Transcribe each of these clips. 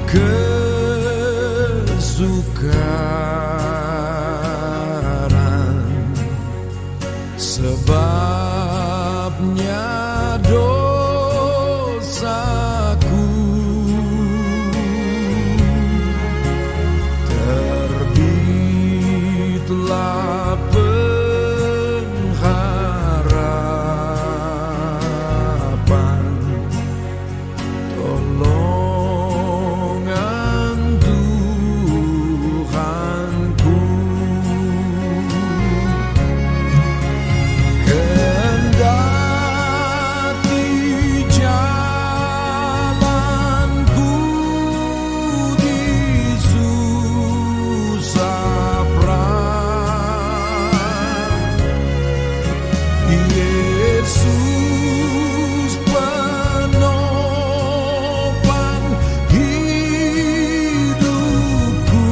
kesukaran, sebabnya dosaku. Terbitlah pengharapan, tolongan Tuhanku. Kendati jalanku disusah Yesus penopang hidupku,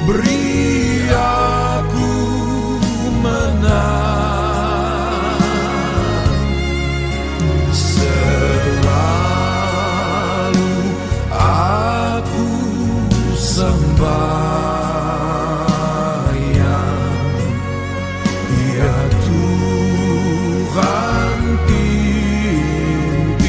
beri aku menang. Selalu aku sembahyang, ya Tuhan pimpinlah.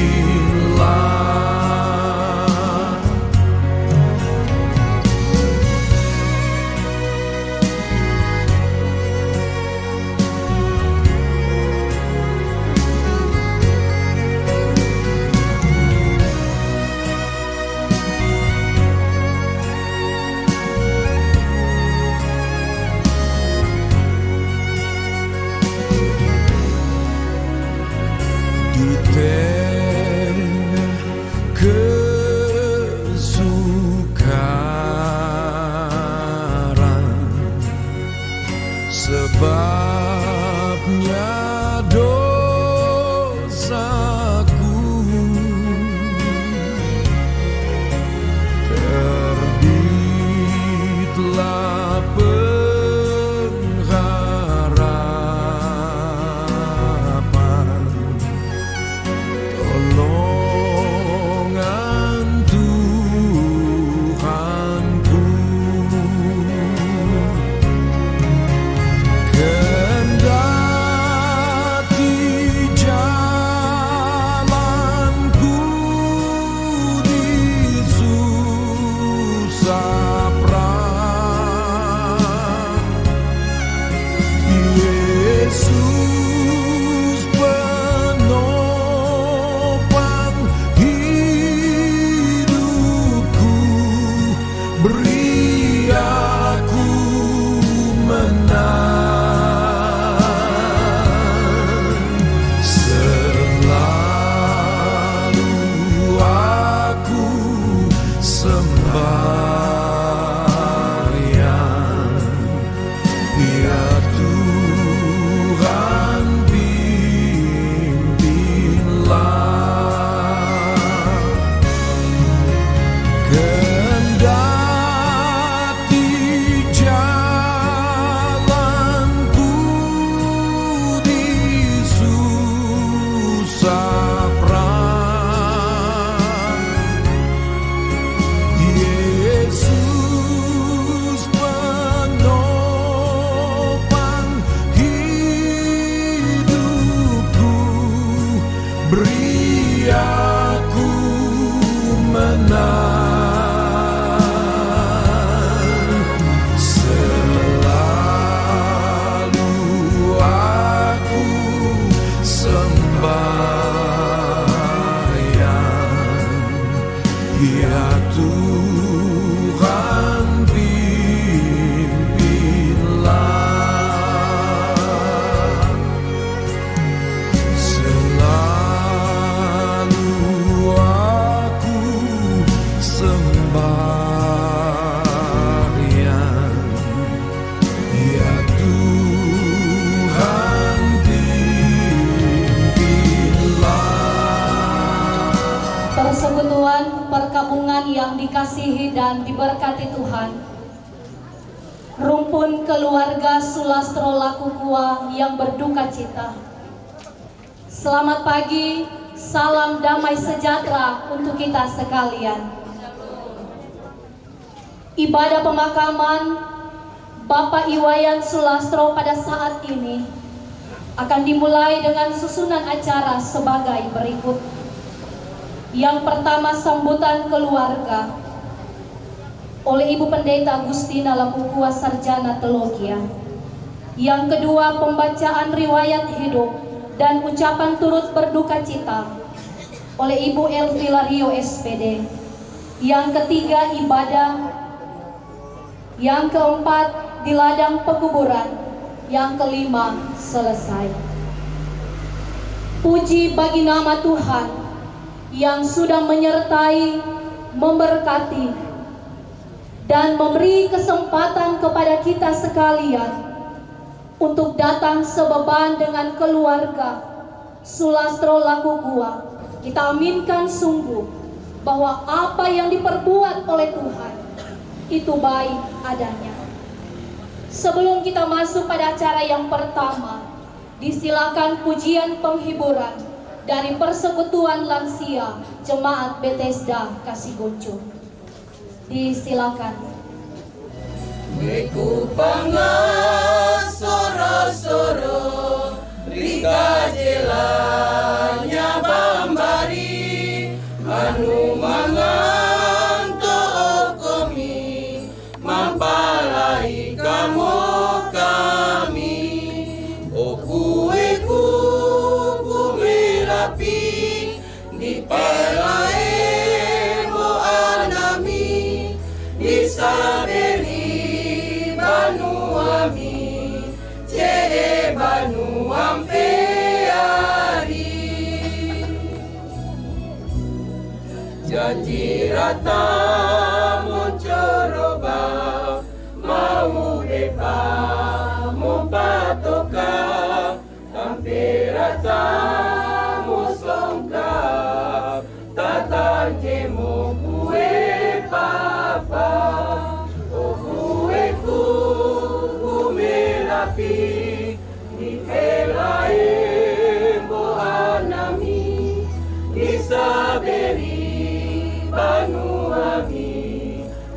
Di tengah kesukaran, sebabnya dosaku. Terbitlah pengharapan, tolongan Tuhanku. Kendati jalanku disusah Yesus penopang hidupku, beri aku menang. Selalu aku sembahyang, ya Tuhan pimpinlah. Kendati jalanku disusah Yesus penopang hidupku, beri aku menang. Selalu aku sembahyang, ya Tuhan pimpinlah. Selalu aku sembahyang, ya Tuhan pimpinlah. Persekutuan perkabungan yang dikasihi dan diberkati Tuhan, rumpun keluarga Sulastro Lakukua yang berduka cita, selamat pagi, salam damai sejahtera untuk kita sekalian. Ibadah pemakaman Bapak Iwayan Sulastro pada saat ini akan dimulai dengan susunan acara sebagai berikut. Yang pertama, sambutan keluarga oleh Ibu Pendeta Agustina Lakukua Sarjana Teologia. Yang kedua, pembacaan riwayat hidup dan ucapan turut berduka cita oleh Ibu Elvi Lario SPD. Yang ketiga, ibadah. Yang keempat, di ladang pekuburan. Yang kelima, selesai. Puji bagi nama Tuhan yang sudah menyertai, memberkati, dan memberi kesempatan kepada kita sekalian untuk datang sebeban dengan keluarga Sulastro Lakukua. Kita aminkan sungguh bahwa apa yang diperbuat oleh Tuhan itu baik adanya. Sebelum kita masuk pada acara yang pertama, disilakan pujian penghiburan dari Persekutuan Lansia Jemaat Bethesda Kasiguncu. Disilakan. Beku pangas soro-soro rika jelanya bambari anu mangan to okomi mampalai kamu kami okueku kumirapi di pelae mo anami di saberi Banuami, cee Banuam peari. Janji rata muncoroba, mau depa mupatoka, kampe rata musongka, tata jemo kue papa. Di pelae bohanami di saberi Banuami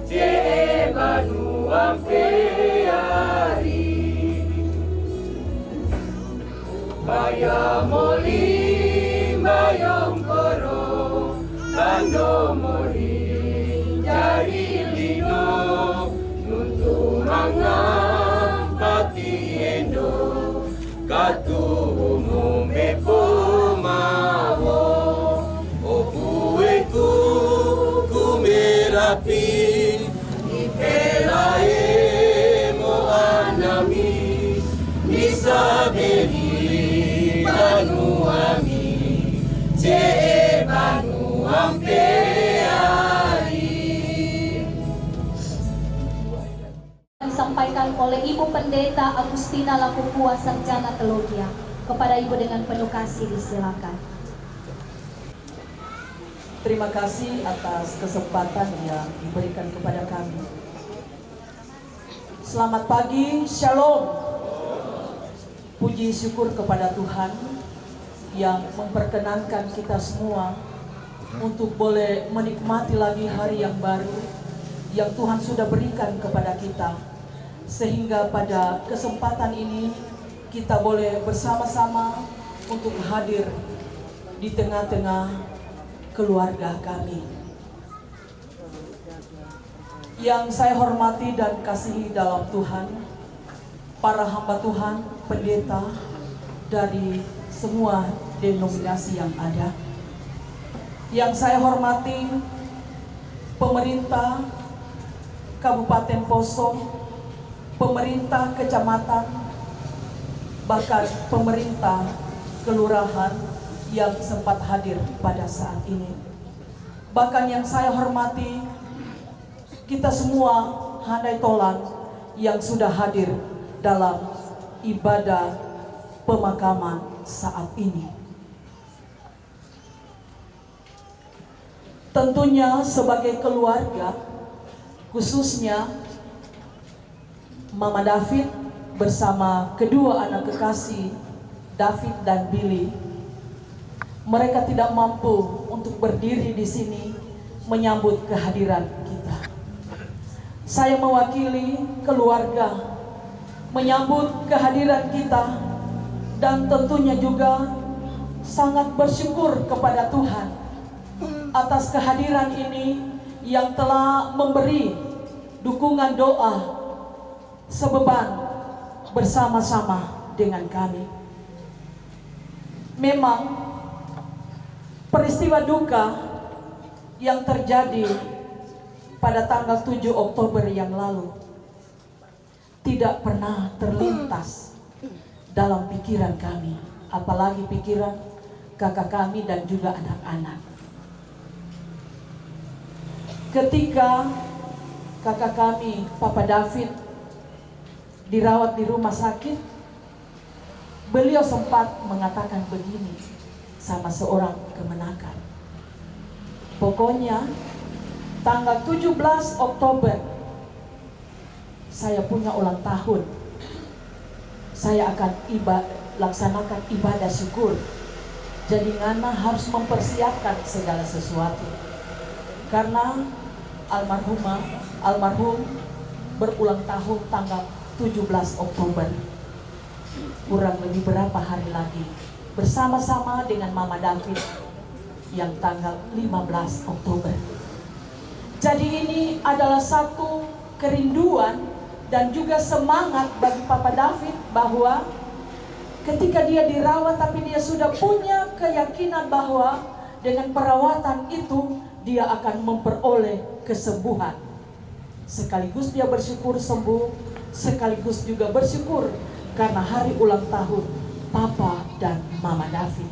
cee Banuam peari baya moli bayong koro tando moli jari lino nuntu manga Endo katu umume pumawo okueku kumerapi ipelae mo anami nisaberi Banuami cee Banuam peari. Disampaikan oleh Ibu Pendeta Agustina Lakukua Sarjana Teologia. Kepada Ibu dengan penuh kasih disilakan. Terima kasih atas kesempatan yang diberikan kepada kami. Selamat pagi, Shalom. Puji syukur kepada Tuhan yang memperkenankan kita semua untuk boleh menikmati lagi hari yang baru yang Tuhan sudah berikan kepada kita. Sehingga pada kesempatan ini kita boleh bersama-sama untuk hadir di tengah-tengah keluarga kami. Yang saya hormati dan kasihi dalam Tuhan, para hamba Tuhan, pendeta dari semua denominasi yang ada. Yang saya hormati pemerintah Kabupaten Poso, pemerintah kecamatan, bahkan pemerintah kelurahan yang sempat hadir pada saat ini. Bahkan yang saya hormati kita semua handai tolan yang sudah hadir dalam ibadah pemakaman saat ini. Tentunya sebagai keluarga, khususnya Mama David bersama kedua anak kekasih David dan Billy, mereka tidak mampu untuk berdiri di sini menyambut kehadiran kita. Saya mewakili keluarga menyambut kehadiran kita dan tentunya juga sangat bersyukur kepada Tuhan atas kehadiran ini yang telah memberi dukungan doa sebeban bersama-sama dengan kami. Memang peristiwa duka yang terjadi pada tanggal 7 Oktober yang lalu tidak pernah terlintas dalam pikiran kami, apalagi pikiran kakak kami dan juga anak-anak. Ketika kakak kami, Papa David, dirawat di rumah sakit, beliau sempat mengatakan begini sama seorang kemenakan. Pokoknya tanggal 17 Oktober saya punya ulang tahun. Saya akan laksanakan ibadah syukur. Jadi Ngana harus mempersiapkan segala sesuatu. Karena almarhum berulang tahun tanggal 17 Oktober. Kurang lebih berapa hari lagi bersama-sama dengan Mama David yang tanggal 15 Oktober. Jadi ini adalah satu kerinduan dan juga semangat bagi Papa David bahwa ketika dia dirawat tapi dia sudah punya keyakinan bahwa dengan perawatan itu dia akan memperoleh kesembuhan. Sekaligus dia bersyukur sembuh, sekaligus juga bersyukur karena hari ulang tahun Papa dan Mama David.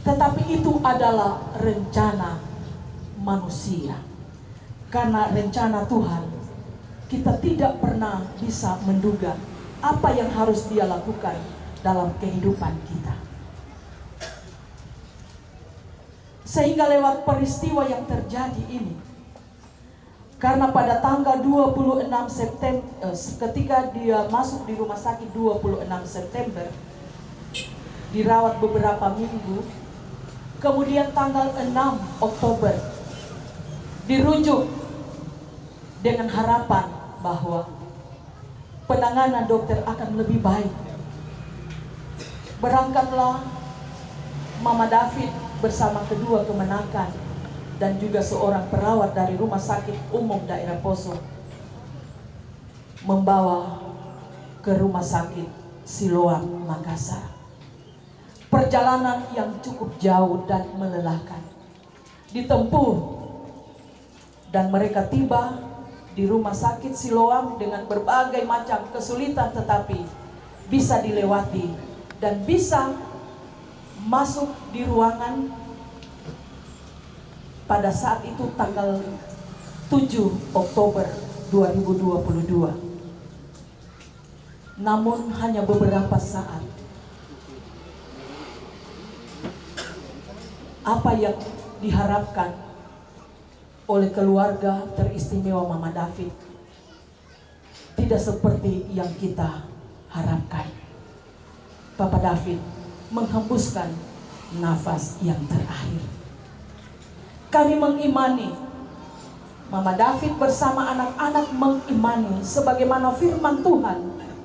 Tetapi itu adalah rencana manusia. Karena rencana Tuhan, kita tidak pernah bisa menduga apa yang harus dia lakukan dalam kehidupan kita. Sehingga lewat peristiwa yang terjadi ini, karena pada tanggal 26 September, ketika dia masuk di rumah sakit 26 September, dirawat beberapa minggu, kemudian tanggal 6 Oktober, dirujuk dengan harapan bahwa penanganan dokter akan lebih baik. Berangkatlah Mama David bersama kedua kemenakan dan juga seorang perawat dari Rumah Sakit Umum Daerah Poso membawa ke Rumah Sakit Siloam Makassar. Perjalanan yang cukup jauh dan melelahkan ditempuh, dan mereka tiba di Rumah Sakit Siloam dengan berbagai macam kesulitan, tetapi bisa dilewati dan bisa masuk di ruangan pada saat itu tanggal 7 Oktober 2022. Namun hanya beberapa saat. Apa yang diharapkan oleh keluarga teristimewa Mama David tidak seperti yang kita harapkan. Papa David menghembuskan nafas yang terakhir. Kami mengimani, Mama David bersama anak-anak mengimani sebagaimana firman Tuhan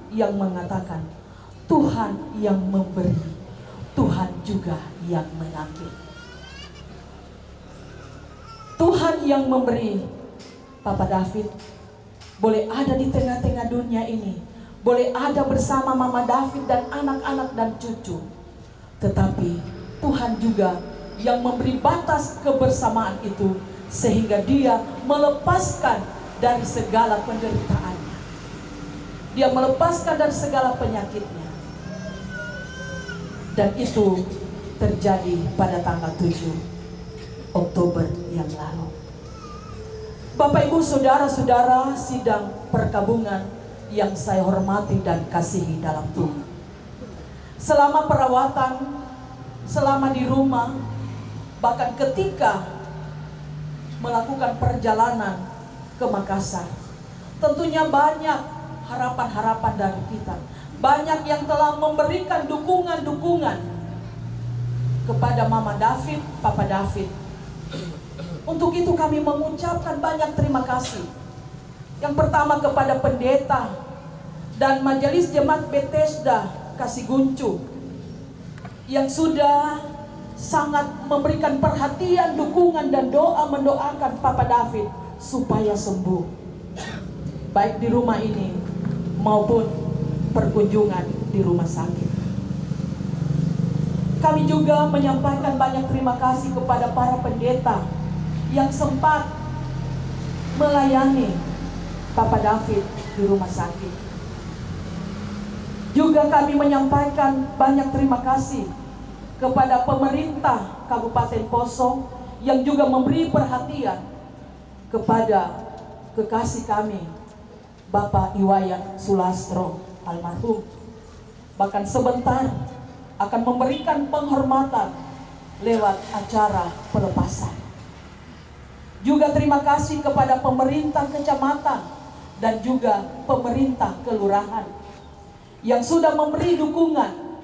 yang mengatakan, Tuhan yang memberi, Tuhan juga yang mengambil. Tuhan yang memberi. Papa David boleh ada di tengah-tengah dunia ini, boleh ada bersama Mama David dan anak-anak dan cucu, tetapi Tuhan juga yang memberi batas kebersamaan itu, sehingga dia melepaskan dari segala penderitaannya, dia melepaskan dari segala penyakitnya. Dan itu terjadi pada tanggal 7 Oktober yang lalu. Bapak Ibu Saudara-saudara sidang perkabungan yang saya hormati dan kasihi dalam Tuhan. Selama perawatan, selama di rumah, bahkan ketika melakukan perjalanan ke Makassar, tentunya banyak harapan-harapan dari kita. Banyak yang telah memberikan dukungan-dukungan kepada Mama David, Papa David. Untuk itu kami mengucapkan banyak terima kasih Yang pertama kepada pendeta dan Majelis Jemaat Bethesda Kasiguncu yang sudah sangat memberikan perhatian, dukungan dan doa mendoakan Papa David supaya sembuh, baik di rumah ini maupun perkunjungan di rumah sakit. Kami juga menyampaikan banyak terima kasih kepada para pendeta yang sempat melayani Papa David di rumah sakit. Juga kami menyampaikan banyak terima kasih kepada pemerintah Kabupaten Poso yang juga memberi perhatian kepada kekasih kami, Bapak Iwayan Sulastro almarhum. Bahkan sebentar akan memberikan penghormatan lewat acara pelepasan. Juga terima kasih kepada pemerintah kecamatan dan juga pemerintah kelurahan yang sudah memberi dukungan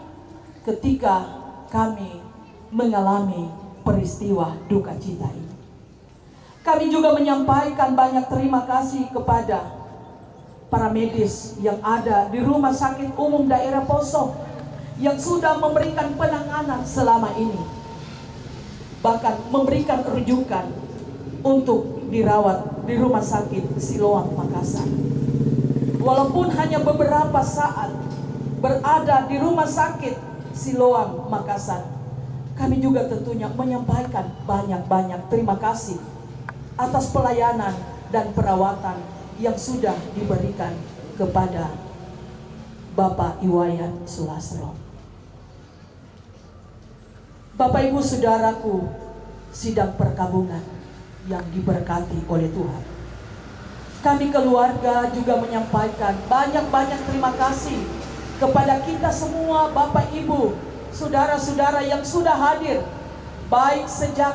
ketika kami mengalami peristiwa duka cita ini. Kami juga menyampaikan banyak terima kasih kepada para medis yang ada di Rumah Sakit Umum Daerah Poso yang sudah memberikan penanganan selama ini, bahkan memberikan rujukan untuk dirawat di Rumah Sakit Siloam Makassar. Walaupun hanya beberapa saat berada di Rumah Sakit Siloam Makassar, kami juga tentunya menyampaikan banyak-banyak terima kasih atas pelayanan dan perawatan yang sudah diberikan kepada Bapak Iwayan Sulastro. Bapak Ibu Saudaraku, sidang perkabungan yang diberkati oleh Tuhan, kami keluarga juga menyampaikan banyak-banyak terima kasih kepada kita semua, Bapak Ibu, saudara-saudara yang sudah hadir, baik sejak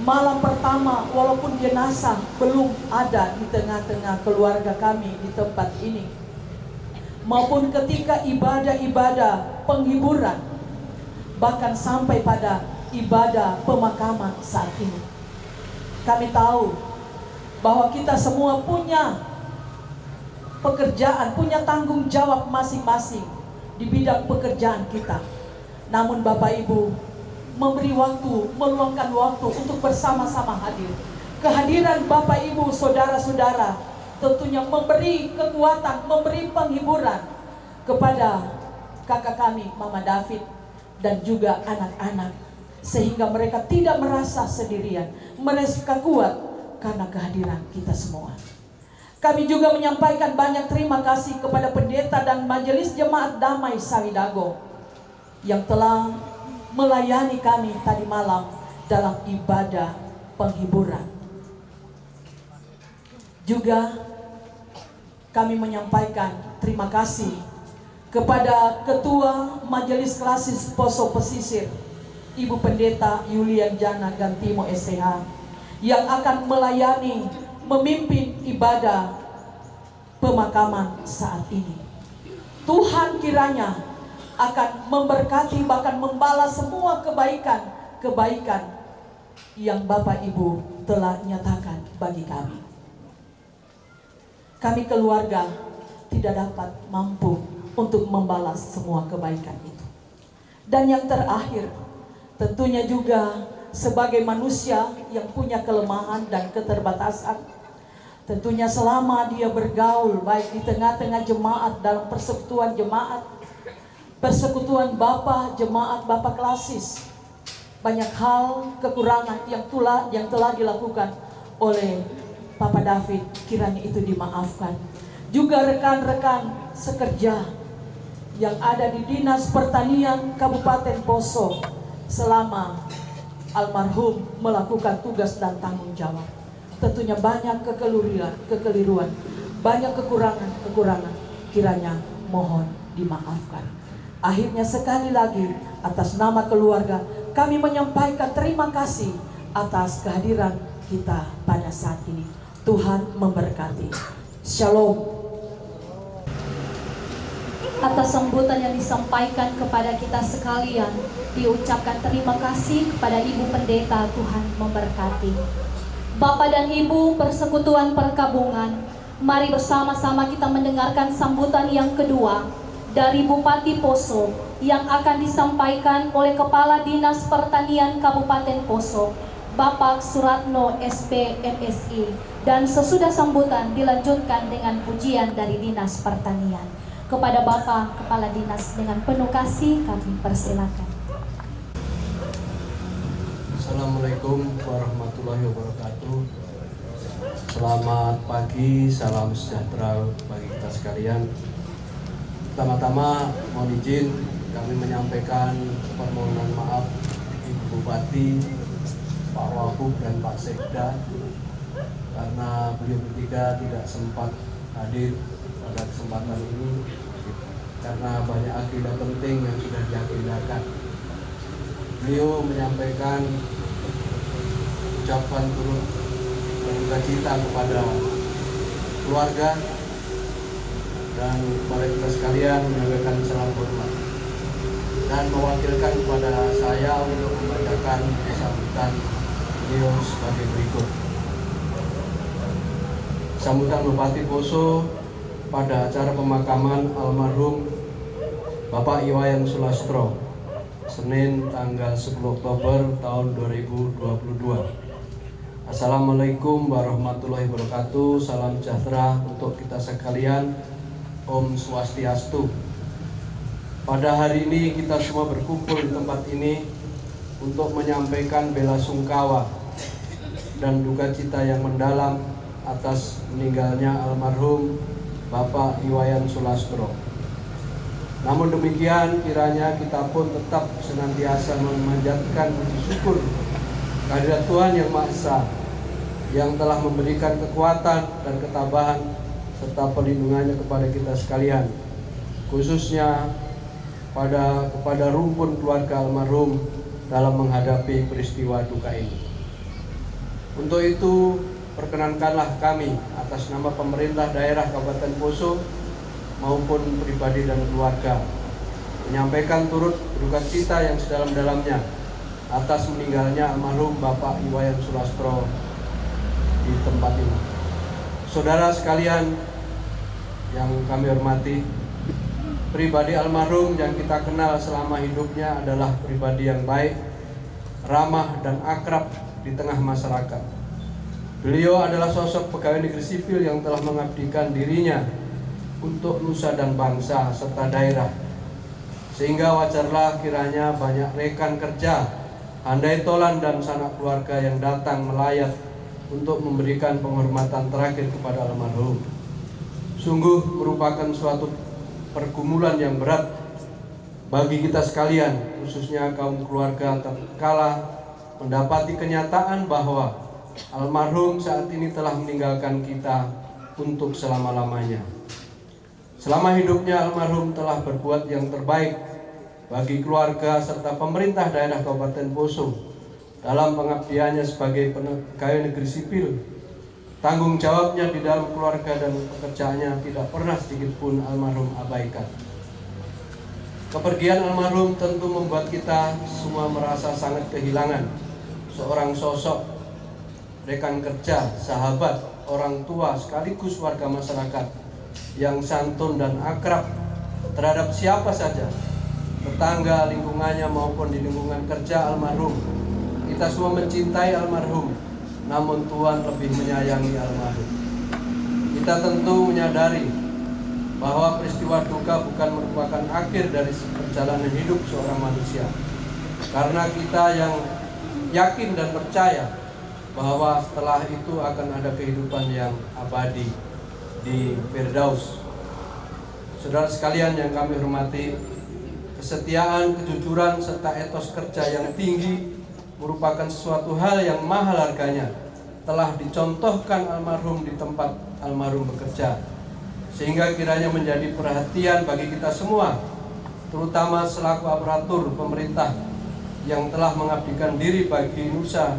malam pertama walaupun jenazah belum ada di tengah-tengah keluarga kami di tempat ini, maupun ketika ibadah-ibadah penghiburan, bahkan sampai pada ibadah pemakaman saat ini. Kami tahu bahwa kita semua punya pekerjaan, punya tanggung jawab masing-masing di bidang pekerjaan kita. Namun Bapak Ibu memberi waktu, meluangkan waktu untuk bersama-sama hadir. Kehadiran Bapak Ibu, saudara-saudara tentunya memberi kekuatan, memberi penghiburan kepada kakak kami, Mama David, dan juga anak-anak, sehingga mereka tidak merasa sendirian, mereka kuat karena kehadiran kita semua. Kami juga menyampaikan banyak terima kasih kepada pendeta dan Majelis Jemaat Damai Sawidago yang telah melayani kami tadi malam dalam ibadah penghiburan. Juga kami menyampaikan terima kasih kepada Ketua Majelis Klasis Poso Pesisir, Ibu Pendeta Yulian Jana Gantimo STH, yang akan melayani, memimpin ibadah pemakaman saat ini. Tuhan kiranya akan memberkati, bahkan membalas semua kebaikan yang Bapak Ibu telah nyatakan bagi kami. Kami keluarga tidak dapat mampu untuk membalas semua kebaikan itu. Dan yang terakhir, tentunya juga sebagai manusia yang punya kelemahan dan keterbatasan, tentunya selama dia bergaul baik di tengah-tengah jemaat, dalam persekutuan jemaat, persekutuan Bapak jemaat, Bapak Klasis, banyak hal kekurangan yang telah dilakukan oleh Papa David, kiranya itu dimaafkan. Juga rekan-rekan sekerja yang ada di Dinas Pertanian Kabupaten Poso selama almarhum melakukan tugas dan tanggung jawab. Tentunya banyak kekeliruan, banyak kekurangan, kiranya mohon dimaafkan. Akhirnya sekali lagi atas nama keluarga kami menyampaikan terima kasih atas kehadiran kita pada saat ini. Tuhan memberkati. Shalom. Atas sambutan yang disampaikan kepada kita sekalian, diucapkan terima kasih kepada Ibu Pendeta. Tuhan memberkati. Bapak dan Ibu Persekutuan Perkabungan, mari bersama-sama kita mendengarkan sambutan yang kedua dari Bupati Poso yang akan disampaikan oleh Kepala Dinas Pertanian Kabupaten Poso, Bapak Suratno SP MSI, dan sesudah sambutan dilanjutkan dengan pujian dari Dinas Pertanian. Kepada Bapak Kepala Dinas dengan penuh kasih kami persilakan. Assalamualaikum warahmatullahi wabarakatuh. Selamat pagi, salam sejahtera bagi kita sekalian. Pertama-tama mohon izin kami menyampaikan permohonan maaf Ibu Bupati, Pak Wagub dan Pak Sekda karena beliau bertiga tidak sempat hadir pada kesempatan ini karena banyak agenda penting yang sudah diagendakan. Beliau menyampaikan ucapan turut berduka cita kepada keluarga dan kepada kita sekalian menyampaikan salam hormat dan mewakilkan kepada saya untuk membacakan sambutan beliau sebagai berikut. Sambutan Bupati Poso pada acara pemakaman almarhum Bapak Iwayan Sulastro, Senin tanggal 10 Oktober tahun 2022. Assalamualaikum warahmatullahi wabarakatuh. Salam sejahtera untuk kita sekalian. Om Swastiastu. Pada hari ini kita semua berkumpul di tempat ini untuk menyampaikan bela sungkawa dan duka cita yang mendalam atas meninggalnya almarhum Bapak Iwayan Sulastro. Namun demikian, kiranya kita pun tetap senantiasa memanjatkan puji syukur kehadirat Tuhan Yang Maha Esa yang telah memberikan kekuatan dan ketabahan serta perlindungannya kepada kita sekalian, khususnya kepada rumpun keluarga almarhum dalam menghadapi peristiwa duka ini. Untuk itu, perkenankanlah kami atas nama pemerintah daerah Kabupaten Poso maupun pribadi dan keluarga menyampaikan turut berduka cita yang sedalam-dalamnya atas meninggalnya almarhum Bapak Iwayan Sulastro di tempat ini. Saudara sekalian yang kami hormati, pribadi almarhum yang kita kenal selama hidupnya adalah pribadi yang baik, ramah dan akrab di tengah masyarakat. Beliau adalah sosok pegawai negeri sipil yang telah mengabdikan dirinya untuk nusa dan bangsa serta daerah, sehingga wajarlah kiranya banyak rekan kerja, handai tolan dan sanak keluarga yang datang melayat untuk memberikan penghormatan terakhir kepada almarhum. Sungguh merupakan suatu pergumulan yang berat bagi kita sekalian, khususnya kaum keluarga tatkala mendapati kenyataan bahwa almarhum saat ini telah meninggalkan kita untuk selama-lamanya. Selama hidupnya almarhum telah berbuat yang terbaik bagi keluarga serta pemerintah daerah Kabupaten Poso dalam pengabdiannya sebagai pegawai negeri sipil. Tanggung jawabnya di dalam keluarga dan pekerjaannya tidak pernah sedikit pun almarhum abaikan. Kepergian almarhum tentu membuat kita semua merasa sangat kehilangan seorang sosok rekan kerja, sahabat, orang tua sekaligus warga masyarakat yang santun dan akrab terhadap siapa saja, tetangga, lingkungannya maupun di lingkungan kerja almarhum. Kita semua mencintai almarhum, namun Tuhan lebih menyayangi almarhum. Kita tentu menyadari bahwa peristiwa duka bukan merupakan akhir dari perjalanan hidup seorang manusia, karena kita yang yakin dan percaya bahwa setelah itu akan ada kehidupan yang abadi di Firdaus. Saudara sekalian yang kami hormati, kesetiaan, kejujuran, serta etos kerja yang tinggi merupakan sesuatu hal yang mahal harganya, telah dicontohkan almarhum di tempat almarhum bekerja, sehingga kiranya menjadi perhatian bagi kita semua, terutama selaku aparatur pemerintah yang telah mengabdikan diri bagi nusa,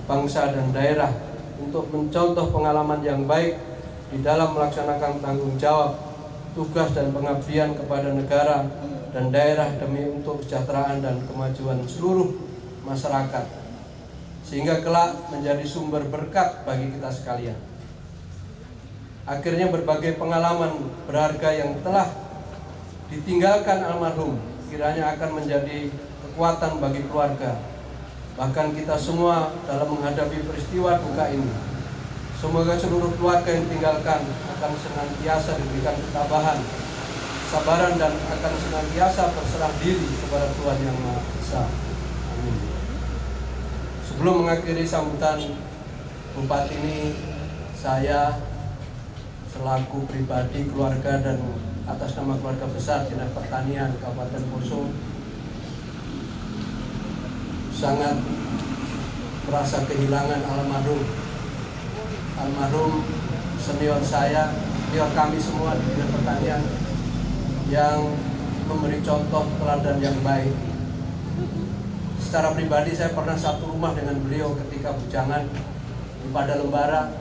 bangsa dan daerah, untuk mencontoh pengalaman yang baik di dalam melaksanakan tanggung jawab, tugas dan pengabdian kepada negara dan daerah demi untuk kesejahteraan dan kemajuan seluruh masyarakat. sehingga kelak menjadi sumber berkat bagi kita sekalian. Akhirnya berbagai pengalaman berharga yang telah ditinggalkan almarhum kiranya akan menjadi kekuatan bagi keluarga, bahkan kita semua dalam menghadapi peristiwa duka ini. Semoga seluruh keluarga yang ditinggalkan akan senantiasa diberikan ketabahan, kesabaran, dan akan senantiasa berserah diri kepada Tuhan Yang Maha Esa. Amin. Sebelum mengakhiri sambutan Bupati ini, saya selaku pribadi, keluarga, dan atas nama keluarga besar Dinas Pertanian Kabupaten Poso sangat merasa kehilangan almarhum senior saya, senior kami semua di Dinas Pertanian yang memberi contoh teladan yang baik. Secara pribadi saya pernah satu rumah dengan beliau ketika bujangan di Padalembara.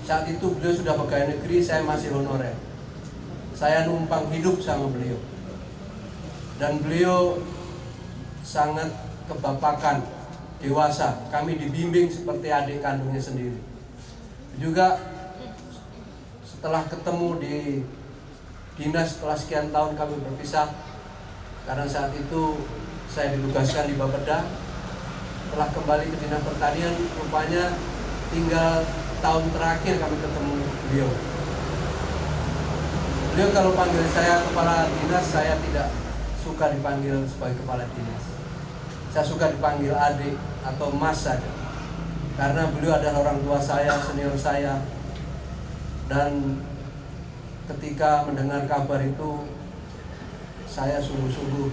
Saat itu beliau sudah pegawai negeri, saya masih honorer. Saya numpang hidup sama beliau. Dan beliau sangat kebapakan, dewasa. Kami dibimbing seperti adik kandungnya sendiri. Juga setelah ketemu di dinas setelah sekian tahun kami berpisah, karena saat itu saya ditugaskan di Bapeda. Setelah kembali ke Dinas Pertanian, rupanya tinggal tahun terakhir kami ketemu beliau. Beliau kalau panggil saya kepala dinas, saya tidak suka dipanggil sebagai kepala dinas. Saya suka dipanggil adik atau mas saja. Karena beliau adalah orang tua saya, senior saya. Dan ketika mendengar kabar itu, saya sungguh-sungguh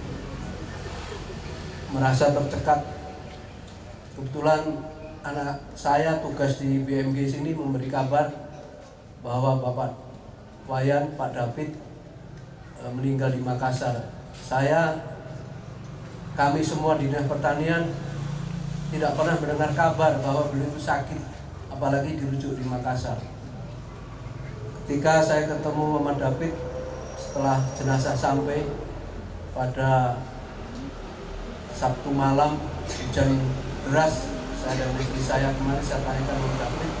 merasa tercekat. Kebetulan anak saya tugas di BMG sini memberi kabar bahwa Bapak Wayan, Pak David meninggal di Makassar. Kami semua di Dinas Pertanian tidak pernah mendengar kabar bahwa beliau sakit, apalagi dirujuk di Makassar. Ketika saya ketemu Mama David setelah jenazah sampai pada Sabtu malam, hujan deras, saya dan istri saya kemarin saya tanyakan Mama David,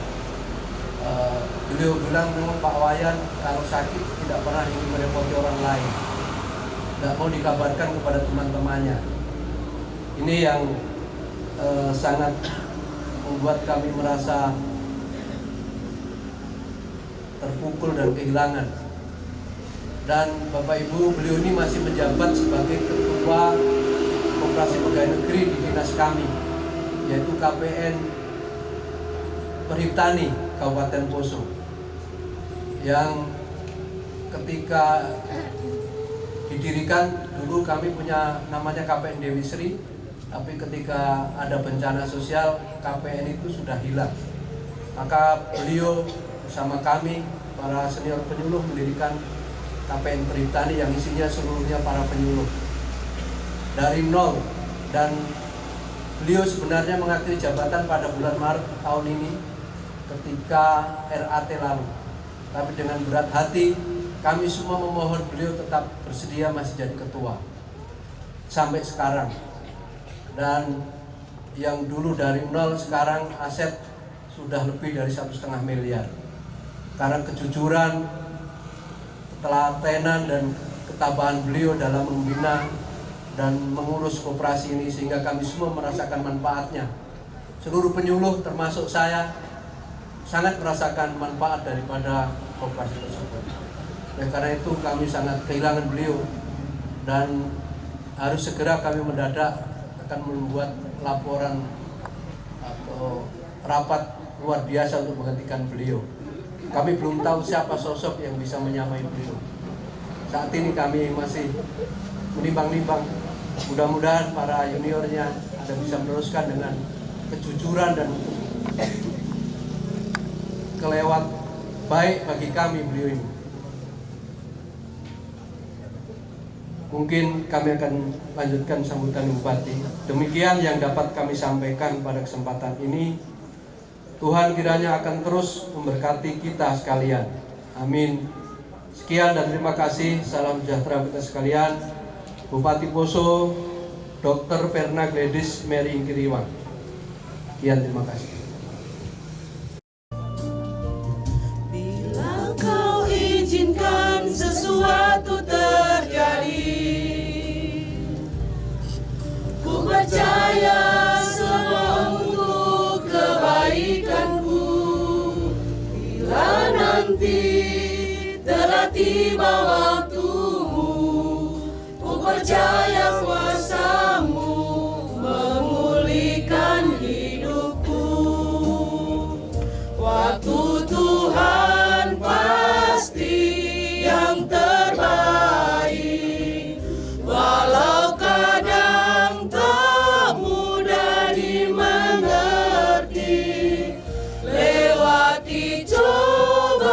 beliau bilang memang Pak Wayan kalau sakit tidak pernah ingin merepoti orang lain, tidak mau dikabarkan kepada teman-temannya. Ini yang sangat membuat kami merasa terpukul dan kehilangan. Dan Bapak Ibu, beliau ini masih menjabat sebagai Ketua Koperasi Pegawai Negeri di dinas kami, yaitu KPN Perhiptani Kabupaten Poso, yang ketika didirikan dulu kami punya namanya KPN Dewi Sri, tapi ketika ada bencana sosial KPN itu sudah hilang. Maka beliau bersama kami para senior penyuluh mendirikan KPN Perhiptani yang isinya seluruhnya para penyuluh dari nol. Dan beliau sebenarnya mengakhiri jabatan pada bulan Maret tahun ini ketika RAT lalu. Tapi dengan berat hati kami semua memohon beliau tetap bersedia masih jadi ketua sampai sekarang. Dan yang dulu dari nol sekarang aset sudah lebih dari 1,5 miliar. Karena kejujuran, ketelatenan, dan ketabahan beliau dalam membina dan mengurus koperasi ini, sehingga kami semua merasakan manfaatnya. Seluruh penyuluh termasuk saya sangat merasakan manfaat daripada koperasi tersebut. Dan karena itu kami sangat kehilangan beliau, dan harus segera kami mendadak akan membuat laporan atau rapat luar biasa untuk menggantikan beliau. Kami belum tahu siapa sosok yang bisa menyamai beliau. Saat ini kami masih menimbang-nimbang. Mudah-mudahan para juniornya ada bisa meneruskan dengan kejujuran dan kelewat baik bagi kami beliau ini. Mungkin kami akan lanjutkan sambutan Bupati. Demikian yang dapat kami sampaikan pada kesempatan ini. Tuhan kiranya akan terus memberkati kita sekalian. Amin. Sekian dan terima kasih. Salam sejahtera kita sekalian. Bupati Poso, Dr. Verna Gladys Mary Ingkiriwang. Sekian, terima kasih. Bila kau izinkan sesuatu terjadi, ku percaya semua untuk kebaikanku. Bila nanti telah tiba waktumu, ku percaya kuasamu memulihkan hidupku. Waktu Tuhan pasti yang terbaik, walau kadang tak mudah dimengerti. Lewati cobaan,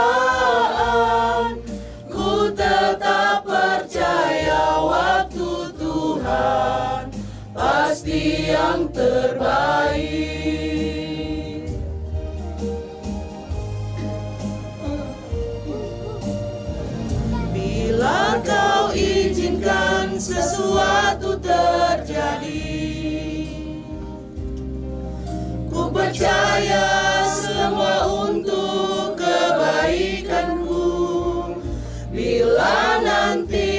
ku tetap percaya waktu Tuhan pasti yang terbaik. Bila kau izinkan sesuatu terjadi, ku percaya semua untuk kebaikanku. Bila nanti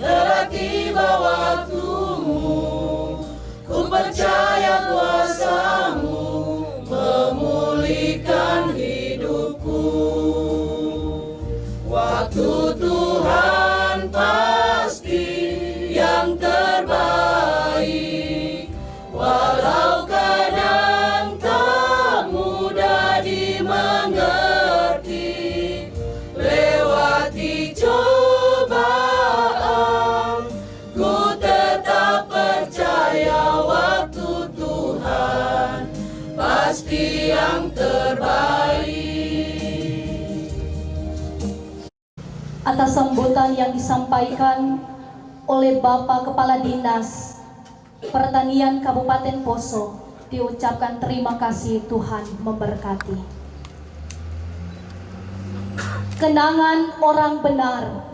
telah tiba waktumu, ku percaya kuasamu memulihkan hidupku. Waktu Tuhan pasti yang terbaik, walau kadang tak mudah dimengerti. Lewati cobaan, ku tetap percaya waktu Tuhan pasti yang terbaik. Atas sambutan yang disampaikan oleh Bapak Kepala Dinas Pertanian Kabupaten Poso, diucapkan terima kasih, Tuhan memberkati. Kenangan orang benar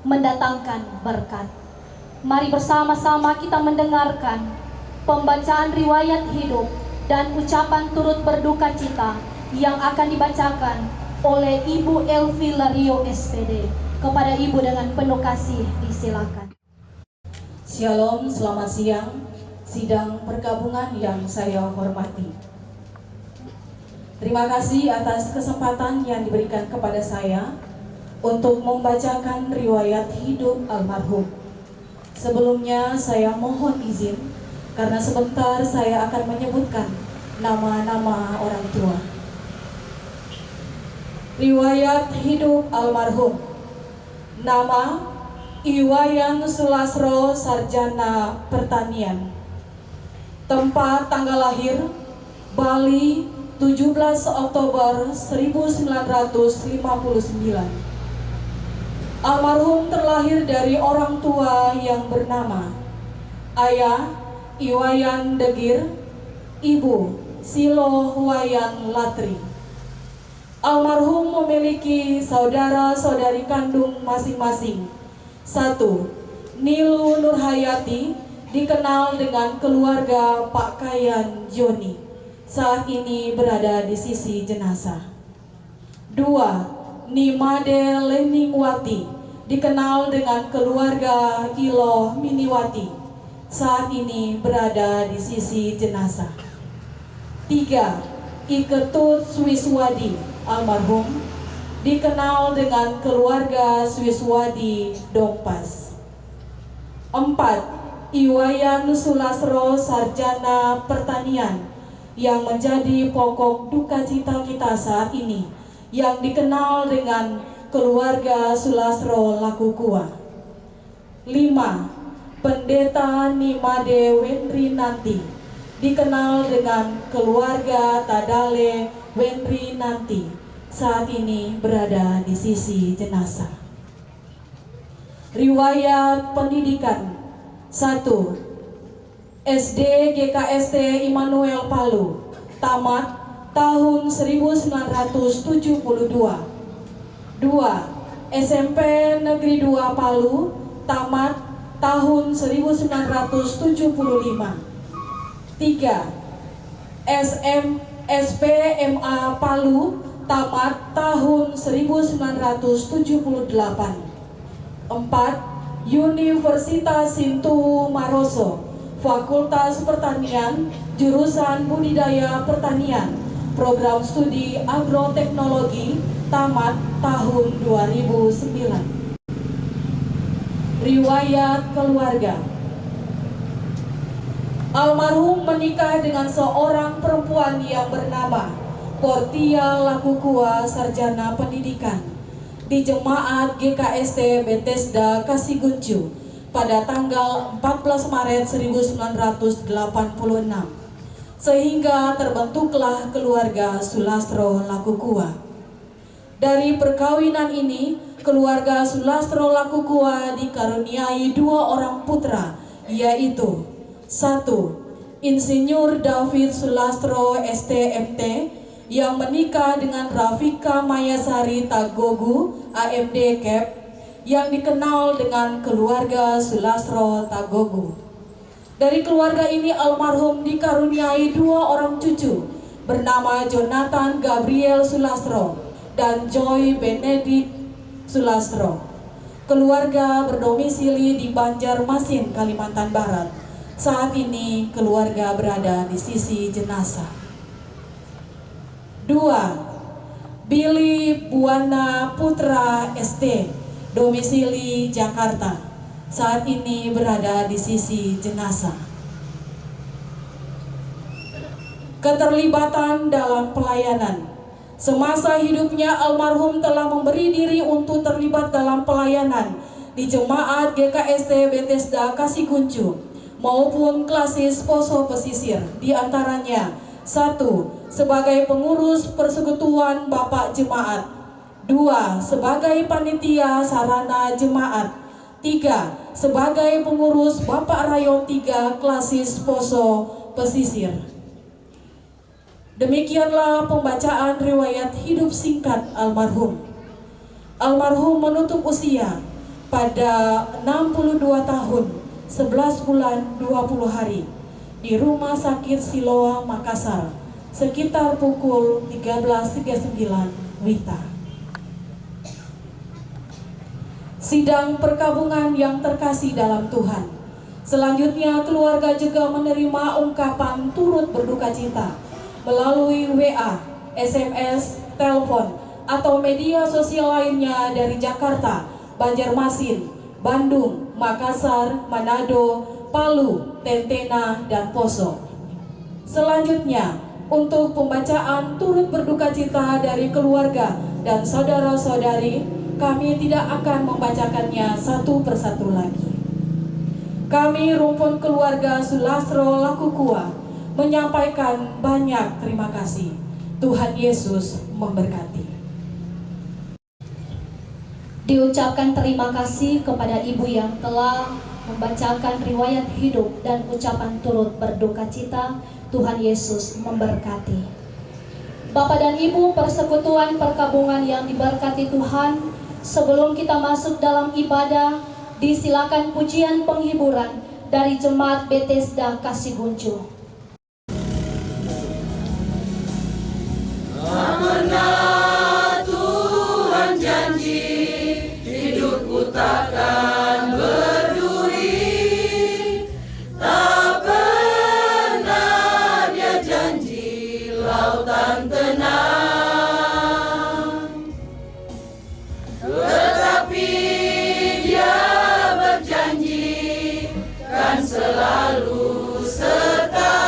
mendatangkan berkat. Mari bersama-sama kita mendengarkan pembacaan riwayat hidup dan ucapan turut berduka cita yang akan dibacakan oleh Ibu Elvi Lario SPD. Kepada Ibu dengan penuh kasih disilakan. Shalom, selamat siang, sidang pergabungan yang saya hormati. Terima kasih atas kesempatan yang diberikan kepada saya untuk membacakan riwayat hidup almarhum. Sebelumnya saya mohon izin karena sebentar saya akan menyebutkan nama-nama orang tua. Riwayat hidup almarhum. Nama Iwayan Sulasro, Sarjana Pertanian. Tempat tanggal lahir Bali 17 Oktober 1959. Almarhum terlahir dari orang tua yang bernama Ayah Iwayan Degir, Ibu Silo Wayan Latri. Almarhum memiliki saudara-saudari kandung masing-masing. 1. Nilu Nurhayati, dikenal dengan keluarga Pak Kayan Joni, saat ini berada di sisi jenazah. 2. Nimade Leningwati, dikenal dengan keluarga Ilo Miniwati, saat ini berada di sisi jenazah. 3. Iketut Swiswadi, almarhum, dikenal dengan keluarga Swiswadi Dompas. 4. Iwayan Sulasro, Sarjana Pertanian, yang menjadi pokok duka cita kita saat ini, yang dikenal dengan keluarga Sulasro Lakukua. 5. Pendeta Nimade Wendri Nanti, dikenal dengan keluarga Tadale Wendri Nanti, saat ini berada di sisi jenazah. Riwayat pendidikan. 1. SD GKST Immanuel Palu, tamat tahun 1972. 2. SMP Negeri 2 Palu, tamat tahun 1975. 3. SPMA Palu tamat tahun 1978. 4. Universitas Sintu Maroso, Fakultas Pertanian, jurusan Budidaya Pertanian, program studi Agroteknologi, tamat tahun 2009. Riwayat keluarga. Almarhum menikah dengan seorang perempuan yang bernama Portia Lakukua, sarjana pendidikan di Jemaat GKST Bethesda Kasiguncu pada tanggal 14 Maret 1986, sehingga terbentuklah keluarga Sulastro Lakukua. Dari perkawinan ini, keluarga Sulastro Lakukua dikaruniai 2 orang putra, yaitu 1. Insinyur David Sulastro STMT yang menikah dengan Rafika Mayasari Tagogu AMD Cap yang dikenal dengan keluarga Sulastro Tagogu. Dari keluarga ini almarhum dikaruniai 2 orang cucu bernama Jonathan Gabriel Sulastro dan Joy Benedict Sulastro. Keluarga berdomisili di Banjarmasin, Kalimantan Barat. Saat ini keluarga berada di sisi jenazah. 2. Billy Buana Putra SD, domisili Jakarta. Saat ini berada di sisi jenazah. Keterlibatan dalam pelayanan. Semasa hidupnya almarhum telah memberi diri untuk terlibat dalam pelayanan di Jemaat GKST Bethesda Kasiguncu maupun Klasis Poso Pesisir, di antaranya 1. Sebagai pengurus persekutuan Bapak Jemaat. 2. Sebagai panitia sarana jemaat. 3. Sebagai pengurus Bapak Rayon 3 Klasis Poso Pesisir. Demikianlah pembacaan riwayat hidup singkat almarhum. Almarhum menutup usia pada 62 tahun 11 bulan 20 hari di Rumah Sakit Siloam Makassar sekitar pukul 13.39 WITA. Sidang perkabungan yang terkasih dalam Tuhan. Selanjutnya keluarga juga menerima ungkapan turut berduka cita melalui WA, SMS, telepon, atau media sosial lainnya dari Jakarta, Banjarmasin, Bandung, Makassar, Manado, Palu, Tentena, dan Poso. Selanjutnya, untuk pembacaan turut berduka cita dari keluarga dan saudara-saudari, kami tidak akan membacakannya satu persatu lagi. Kami rumpun keluarga Sulastro Lakukua menyampaikan banyak terima kasih. Tuhan Yesus memberkati. Diucapkan terima kasih kepada Ibu yang telah membacakan riwayat hidup dan ucapan turut berduka cita. Tuhan Yesus memberkati. Bapak dan Ibu persekutuan perkabungan yang diberkati Tuhan, sebelum kita masuk dalam ibadah, disilakan pujian penghiburan dari Jemaat Bethesda Kasiguncu. Amanah Tuhan janji, hidupku takkan berduri. Tak pernah Dia janji lautan tenang, tetapi Dia berjanji kan selalu serta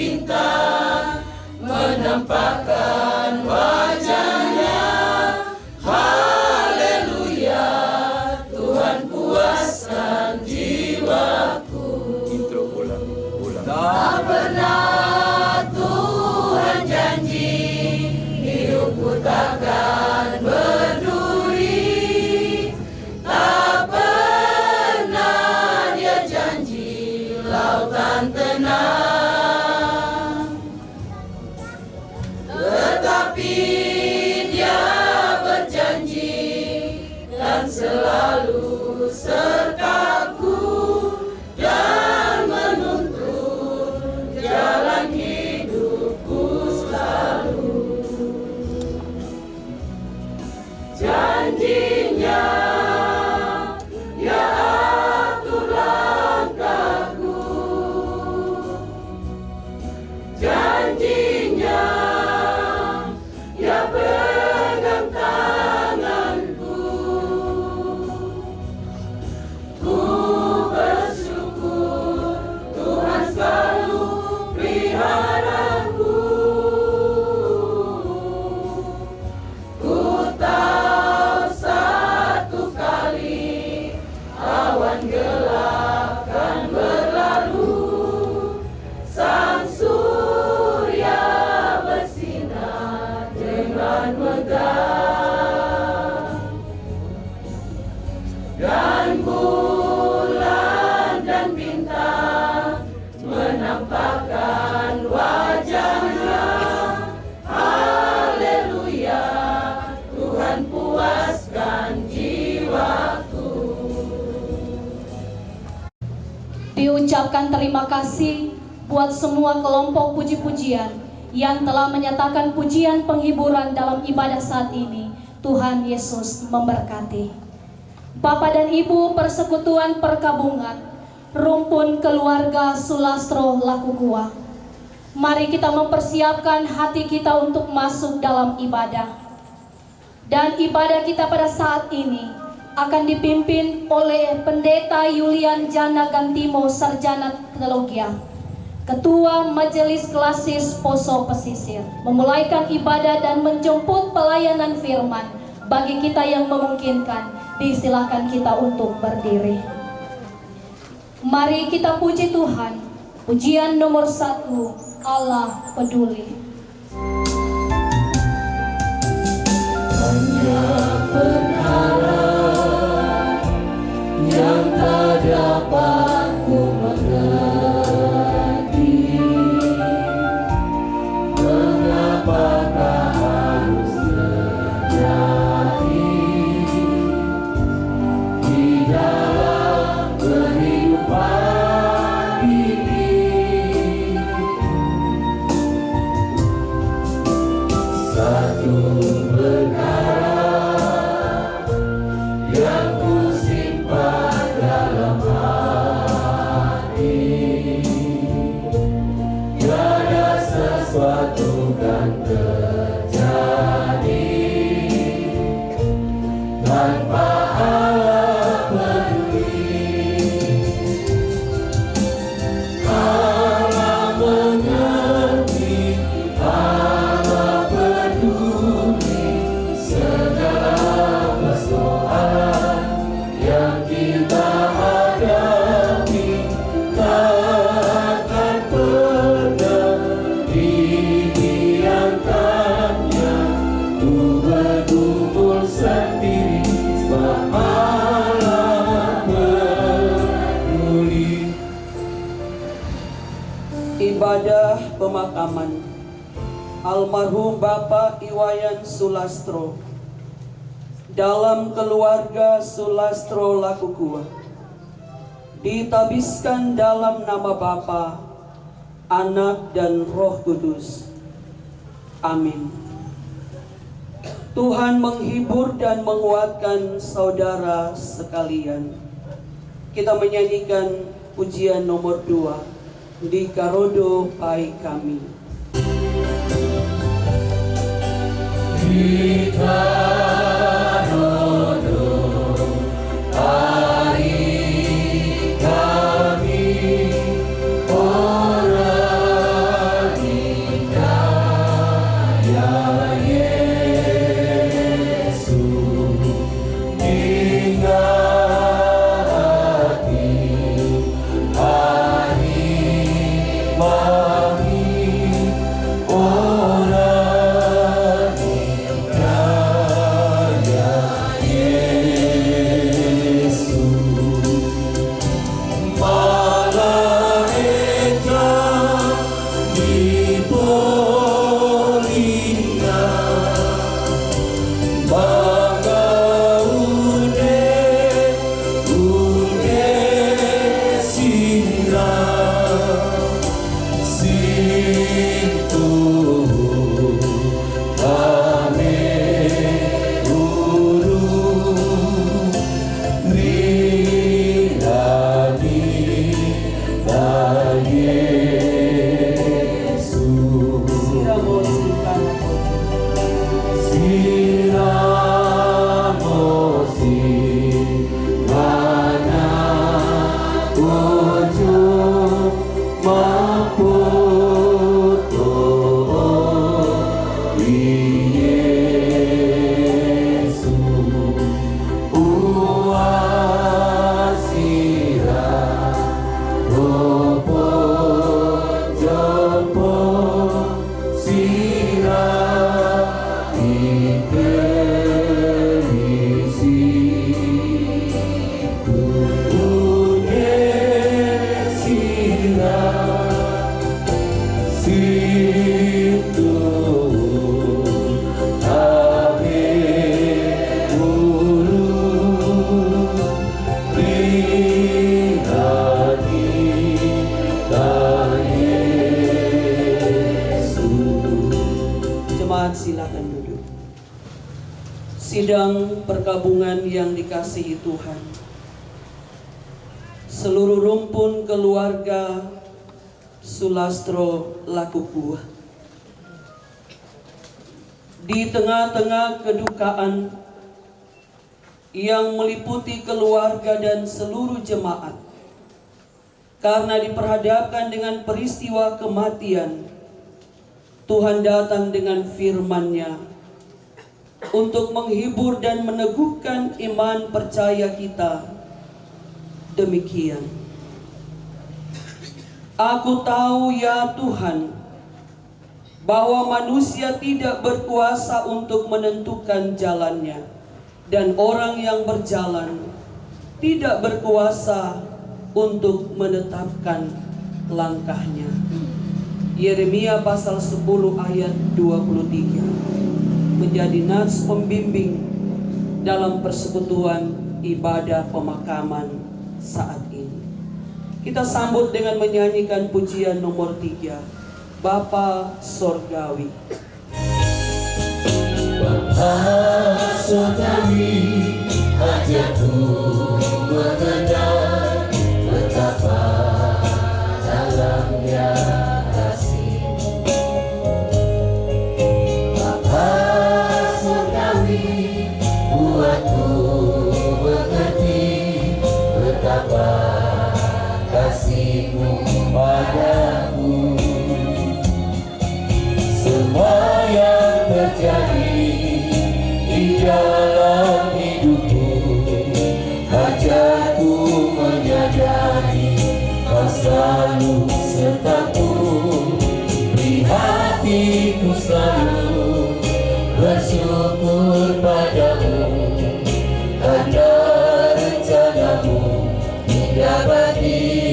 bintang menampakkan wajahnya. Haleluya, Tuhan puaskan jiwaku. Intro ulang. Tak pernah Tuhan janji hidupku takkan berduri. Tak pernah Dia janji lautan tenang. Tetapi Dia berjanji dan selalu sertaku dan menuntun jalan hidupku selalu. Janjinya Dia atur langkahku. Janjinya Dia pegang tanganku. Ku bersyukur Tuhan selalu peliharaku. Ku tahu satu kali awan gelap kan berlalu. Sang surya bersinar dengan megah, dan bulan dan bintang menampakkan wajahnya. Haleluya, Tuhan puaskan jiwaku. Diucapkan terima kasih buat semua kelompok puji-pujian yang telah menyatakan pujian penghiburan dalam ibadah saat ini. Tuhan Yesus memberkati. Bapak dan Ibu Persekutuan Perkabungan, Rumpun Keluarga Sulastro Lakukua, mari kita mempersiapkan hati kita untuk masuk dalam ibadah. Dan ibadah kita pada saat ini akan dipimpin oleh Pendeta Yulian Jana Gantimo, Sarjana Teologia, Ketua Majelis Klasis Poso Pesisir, memulaikan ibadah dan menjemput pelayanan firman. Bagi kita yang memungkinkan, disilakan kita untuk berdiri. Mari kita puji Tuhan. Pujian nomor 1, Allah peduli. Hanya perkara yang tak dapat ku mengerti, mengapakah harus terjadi di dalam kehidupan ini. Satu perkara yang ku simpan dalam hati, tiada sesuatu kan terjadi tanpa Allah peduli. Allah mengerti, Allah peduli segala persoalan yang kita hadapi. Takkan pernah dibiarkannya ku bergumul sendiri, sebab Allah peduli. Ibadah pemakaman almarhum Bapak Iwayan Sulastro dalam keluarga Sulastro Lakukua ditabiskan dalam nama Bapa, Anak dan Roh Kudus. Amin. Tuhan menghibur dan menguatkan saudara sekalian. Kita menyanyikan pujian nomor 2, Di Karodo Pai Kami. Di Karodo Pai Kami, orang Jemaat silakan duduk. Sidang perkabungan yang dikasihi Tuhan, seluruh rumpun keluarga Sulastro Lakukua, di tengah-tengah kedukaan yang meliputi keluarga dan seluruh jemaat karena diperhadapkan dengan peristiwa kematian, Tuhan datang dengan firman-Nya untuk menghibur dan meneguhkan iman percaya kita. Demikian, aku tahu ya Tuhan, bahwa manusia tidak berkuasa untuk menentukan jalannya, dan orang yang berjalan tidak berkuasa untuk menetapkan langkahnya. Yeremia pasal 10 ayat 23 menjadi nas pembimbing dalam persekutuan ibadah pemakaman saat ini. Kita sambut dengan menyanyikan pujian nomor 3, Bapa Sorgawi. Bapa Sorgawi, ajarku mengenal betapa dalamnya kasih-Mu. Bapa Sorgawi, buatku mengerti betapa kasih-Mu padaku. Semua yang terjadi di dalam hidupku, ajarku menyadari Kau selalu sertaku. Beri hatiku selalu bersyukur padamu, karena rencana-Mu indah bagiku.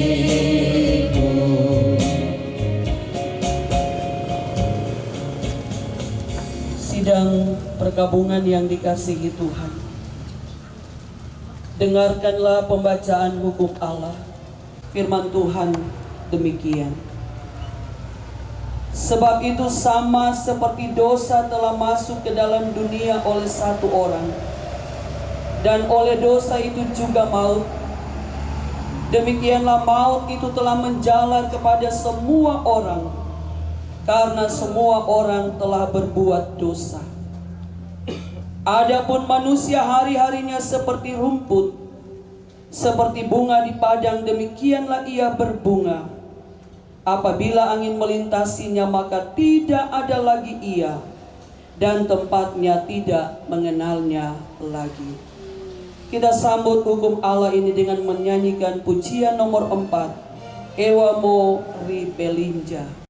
Sidang perkabungan yang dikasihi Tuhan, dengarkanlah pembacaan hukum Allah. Firman Tuhan demikian. Sebab itu sama seperti dosa telah masuk ke dalam dunia oleh satu orang, dan oleh dosa itu juga maut, demikianlah maut itu telah menjalar kepada semua orang, karena semua orang telah berbuat dosa. Adapun manusia hari-harinya seperti rumput, seperti bunga di padang, demikianlah ia berbunga. Apabila angin melintasinya, maka tidak ada lagi ia, dan tempatnya tidak mengenalnya lagi. Kita sambut hukum Allah ini dengan menyanyikan pujian nomor 4, Ewamo Ripelinja.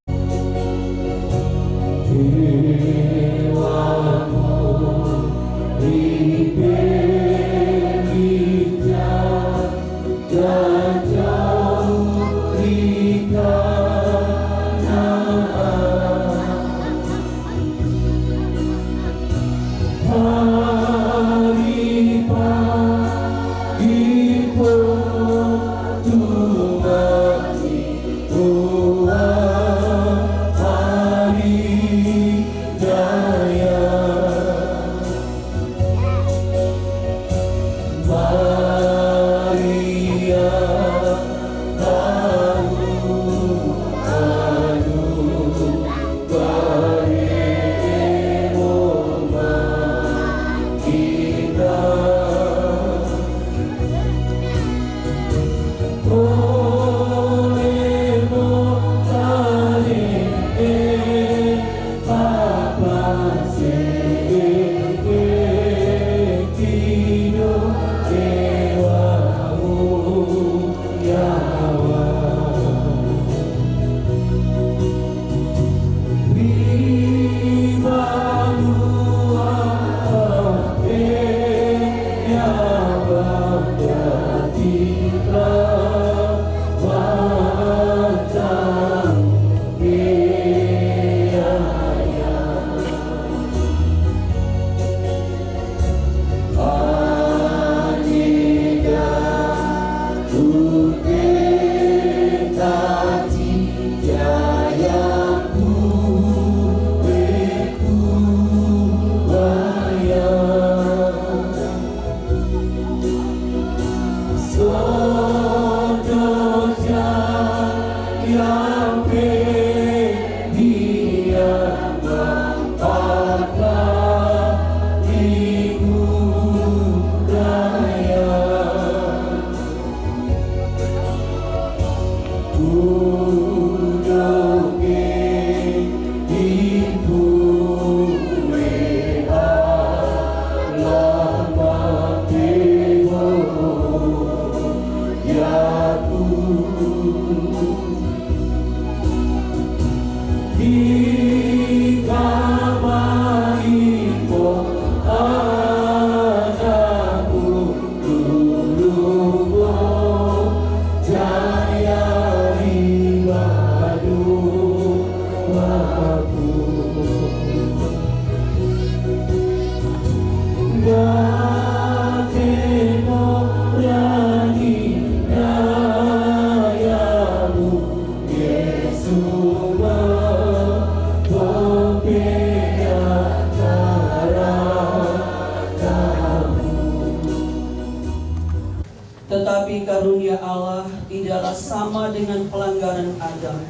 Tetapi karunia Allah tidaklah sama dengan pelanggaran Adam.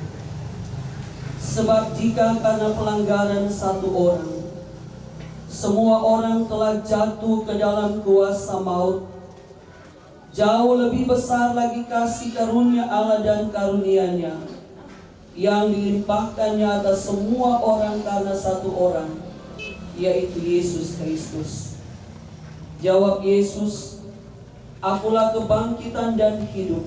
Sebab jika karena pelanggaran satu orang, semua orang telah jatuh ke dalam kuasa maut, jauh lebih besar lagi kasih karunia Allah dan karunia-Nya yang dilimpahkannya atas semua orang karena satu orang, yaitu Yesus Kristus. Jawab Yesus, "Akulah kebangkitan dan hidup.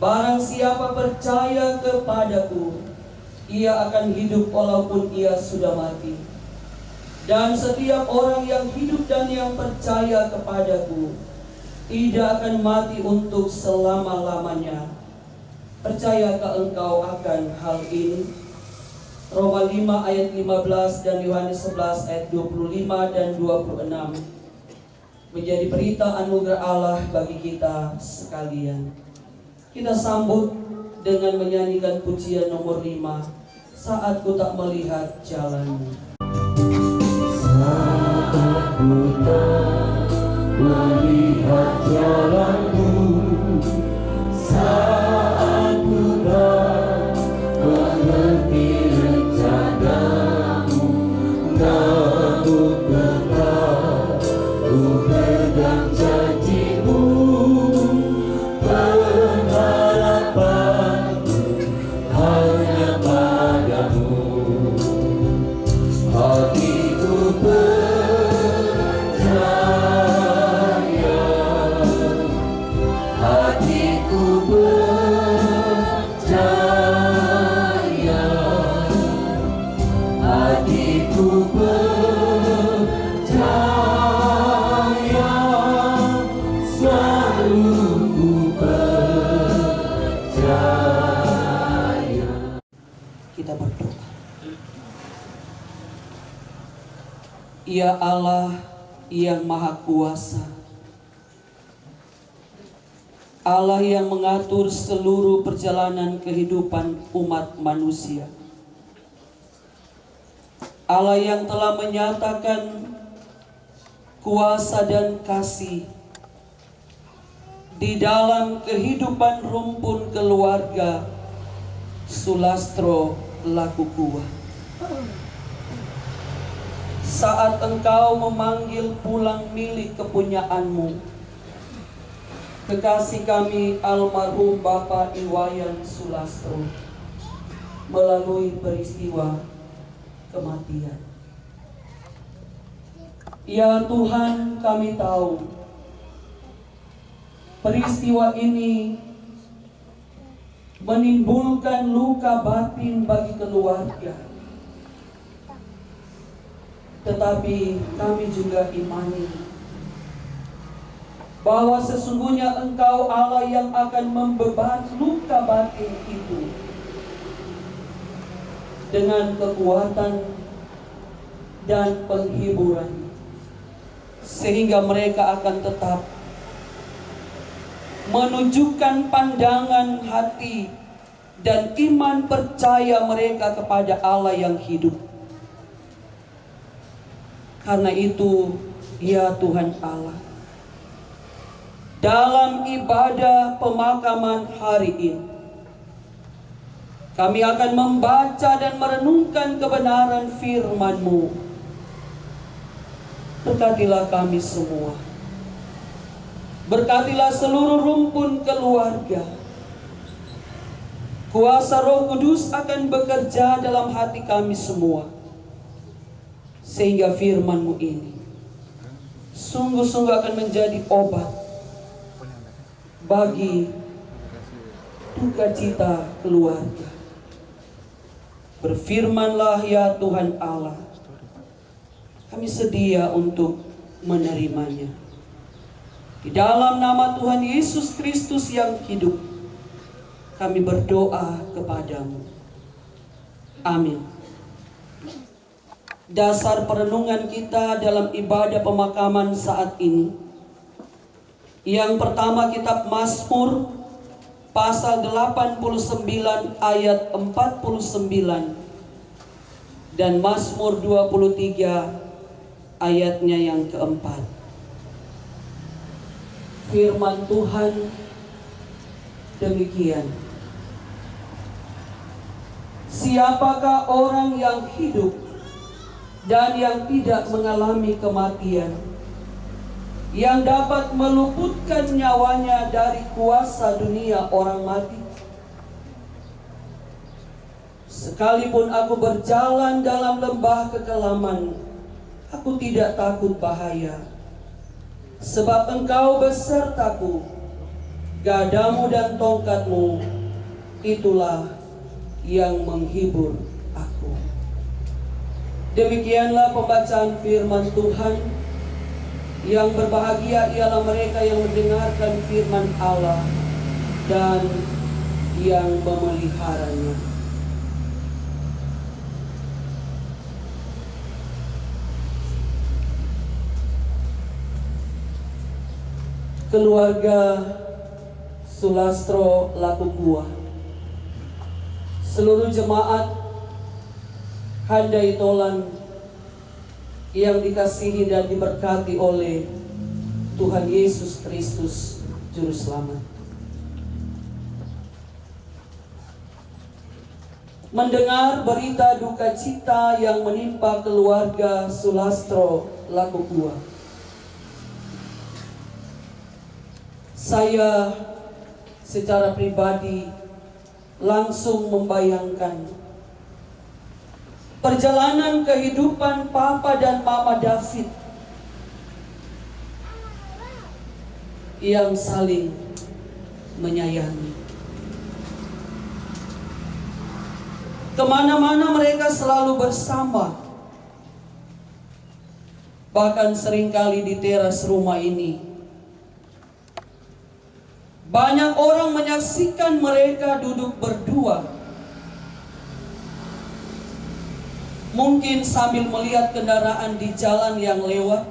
Barang siapa percaya kepadaku, ia akan hidup walaupun ia sudah mati. Dan setiap orang yang hidup dan yang percaya kepadaku tidak akan mati untuk selama-lamanya." Percayakah engkau akan hal ini? Roma 5 ayat 15 dan Yohanes 11 ayat 25 dan 26 menjadi berita anugerah Allah bagi kita sekalian. Kita sambut dengan menyanyikan pujian nomor 5, Saat Ku Tak Melihat Jalanmu. Saat ku tak melihat jalanmu, saat ku tak mengerti rencanamu, namun tetap ku pegang janjimu, pengharapanku hanya padamu. Hatiku percaya, hatiku percaya, hatiku percaya, selalu ku percaya. Kita berdoa. Ya Allah yang Maha Kuasa, Allah yang mengatur seluruh perjalanan kehidupan umat manusia, Allah yang telah menyatakan kuasa dan kasih di dalam kehidupan rumpun keluarga Sulastro Lakukua. Saat Engkau memanggil pulang milik kepunyaanmu kekasih kami almarhum Bapak Iwayan Sulastro melalui peristiwa kematian. Ya Tuhan, kami tahu peristiwa ini menimbulkan luka batin bagi keluarga. Tetapi kami juga imani bahwa sesungguhnya Engkau Allah yang akan membeban luka batin itu dengan kekuatan dan penghiburan, sehingga mereka akan tetap menunjukkan pandangan hati dan iman percaya mereka kepada Allah yang hidup. Karena itu, ya Tuhan Allah, dalam ibadah pemakaman hari ini, kami akan membaca dan merenungkan kebenaran firman-Mu. Berkatilah kami semua. Berkatilah seluruh rumpun keluarga. kuasa Roh Kudus akan bekerja dalam hati kami semua, sehingga firman-Mu ini sungguh-sungguh akan menjadi obat bagi duka cita keluarga. Berfirmanlah ya Tuhan Allah, kami sedia untuk menerimanya. Di dalam nama Tuhan Yesus Kristus yang hidup, kami berdoa kepadamu. Amin. Dasar perenungan kita dalam ibadah pemakaman saat ini. Yang pertama, kitab Mazmur pasal 89 ayat 49 dan Mazmur 23 ayatnya yang keempat. Firman Tuhan demikian. Siapakah orang yang hidup dan yang tidak mengalami kematian, yang dapat meluputkan nyawanya dari kuasa dunia orang mati? Sekalipun aku berjalan dalam lembah kekelaman, aku tidak takut bahaya, sebab Engkau besertaku, gadamu dan tongkatmu, itulah yang menghibur aku. Demikianlah pembacaan firman Tuhan. Yang berbahagia ialah mereka yang mendengarkan firman Allah dan yang memeliharanya. Keluarga Sulastro Lakukua, seluruh jemaat Handai Tolan yang dikasihi dan diberkati oleh Tuhan Yesus Kristus Juru Selamat. Mendengar berita duka cita yang menimpa keluarga Sulastro Lakukua, saya secara pribadi langsung membayangkan perjalanan kehidupan Papa dan Mama David yang saling menyayangi. Kemana-mana mereka selalu bersama. Bahkan seringkali di teras rumah ini, banyak orang menyaksikan mereka duduk berdua, mungkin sambil melihat kendaraan di jalan yang lewat.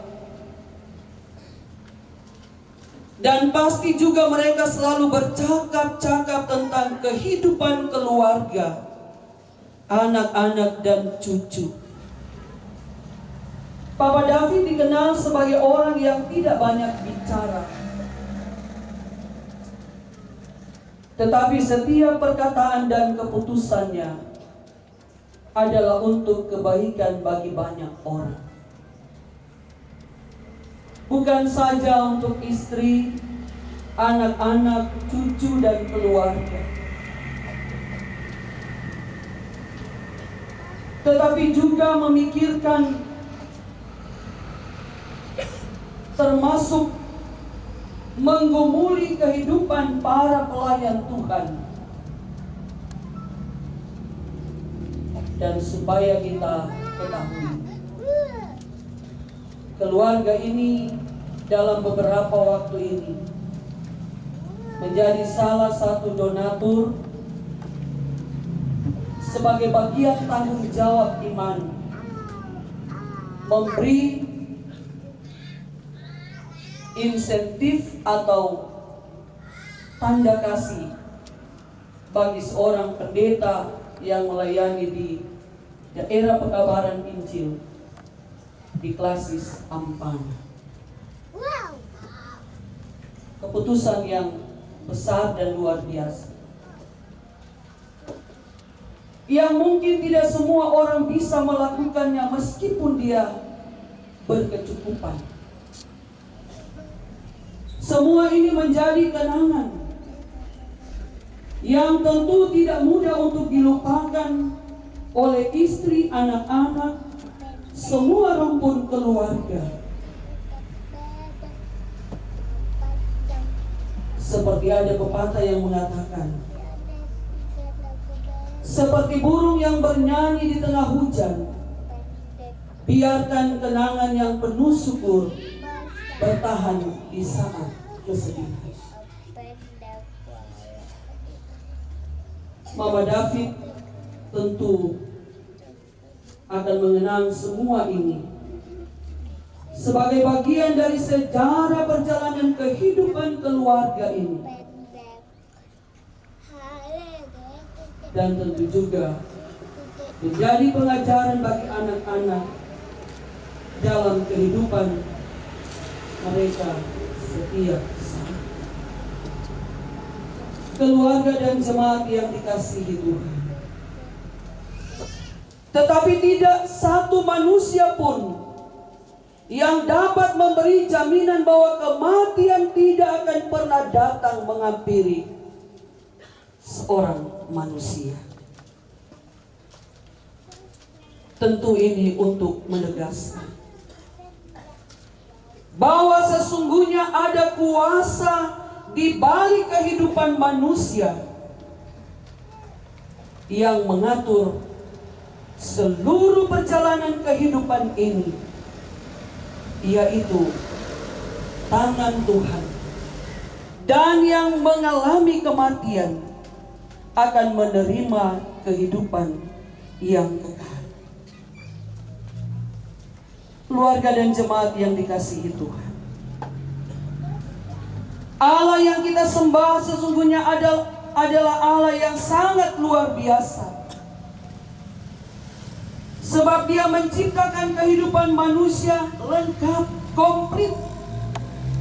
Dan pasti juga mereka selalu bercakap-cakap tentang kehidupan keluarga, anak-anak dan cucu. Papa David dikenal sebagai orang yang tidak banyak bicara, tetapi setiap perkataan dan keputusannya adalah untuk kebaikan bagi banyak orang. Bukan saja untuk istri, anak-anak, cucu, dan keluarga, tetapi juga memikirkan termasuk menggumuli kehidupan para pelayan Tuhan. Dan supaya kita ketahui, keluarga ini dalam beberapa waktu ini menjadi salah satu donatur sebagai bagian tanggung jawab iman, memberi insentif atau tanda kasih bagi seorang pendeta yang melayani di daerah pekabaran Injil di Klasis Ampana. Keputusan yang besar dan luar biasa, yang mungkin tidak semua orang bisa melakukannya meskipun dia berkecukupan. Semua ini menjadi kenangan yang tentu tidak mudah untuk dilupakan oleh istri, anak-anak, semua rumpun keluarga. Seperti ada pepatah yang mengatakan, seperti burung yang bernyanyi di tengah hujan, biarkan kenangan yang penuh syukur bertahan di saat kesedihan. Mama David tentu akan mengenang semua ini sebagai bagian dari sejarah perjalanan kehidupan keluarga ini, dan tentu juga menjadi pengajaran bagi anak-anak dalam kehidupan mereka setiap saat. Keluarga dan jemaat yang dikasihi Tuhan, tetapi tidak satu manusia pun yang dapat memberi jaminan bahwa kematian tidak akan pernah datang menghampiri seorang manusia. Tentu ini untuk menegaskan bahwa sesungguhnya ada kuasa di balik kehidupan manusia yang mengatur seluruh perjalanan kehidupan ini, yaitu tangan Tuhan. Dan yang mengalami kematian akan menerima kehidupan yang kekal. Keluarga dan jemaat yang dikasihi Tuhan, Allah yang kita sembah sesungguhnya adalah Allah yang sangat luar biasa. Sebab Dia menciptakan kehidupan manusia lengkap, komplit,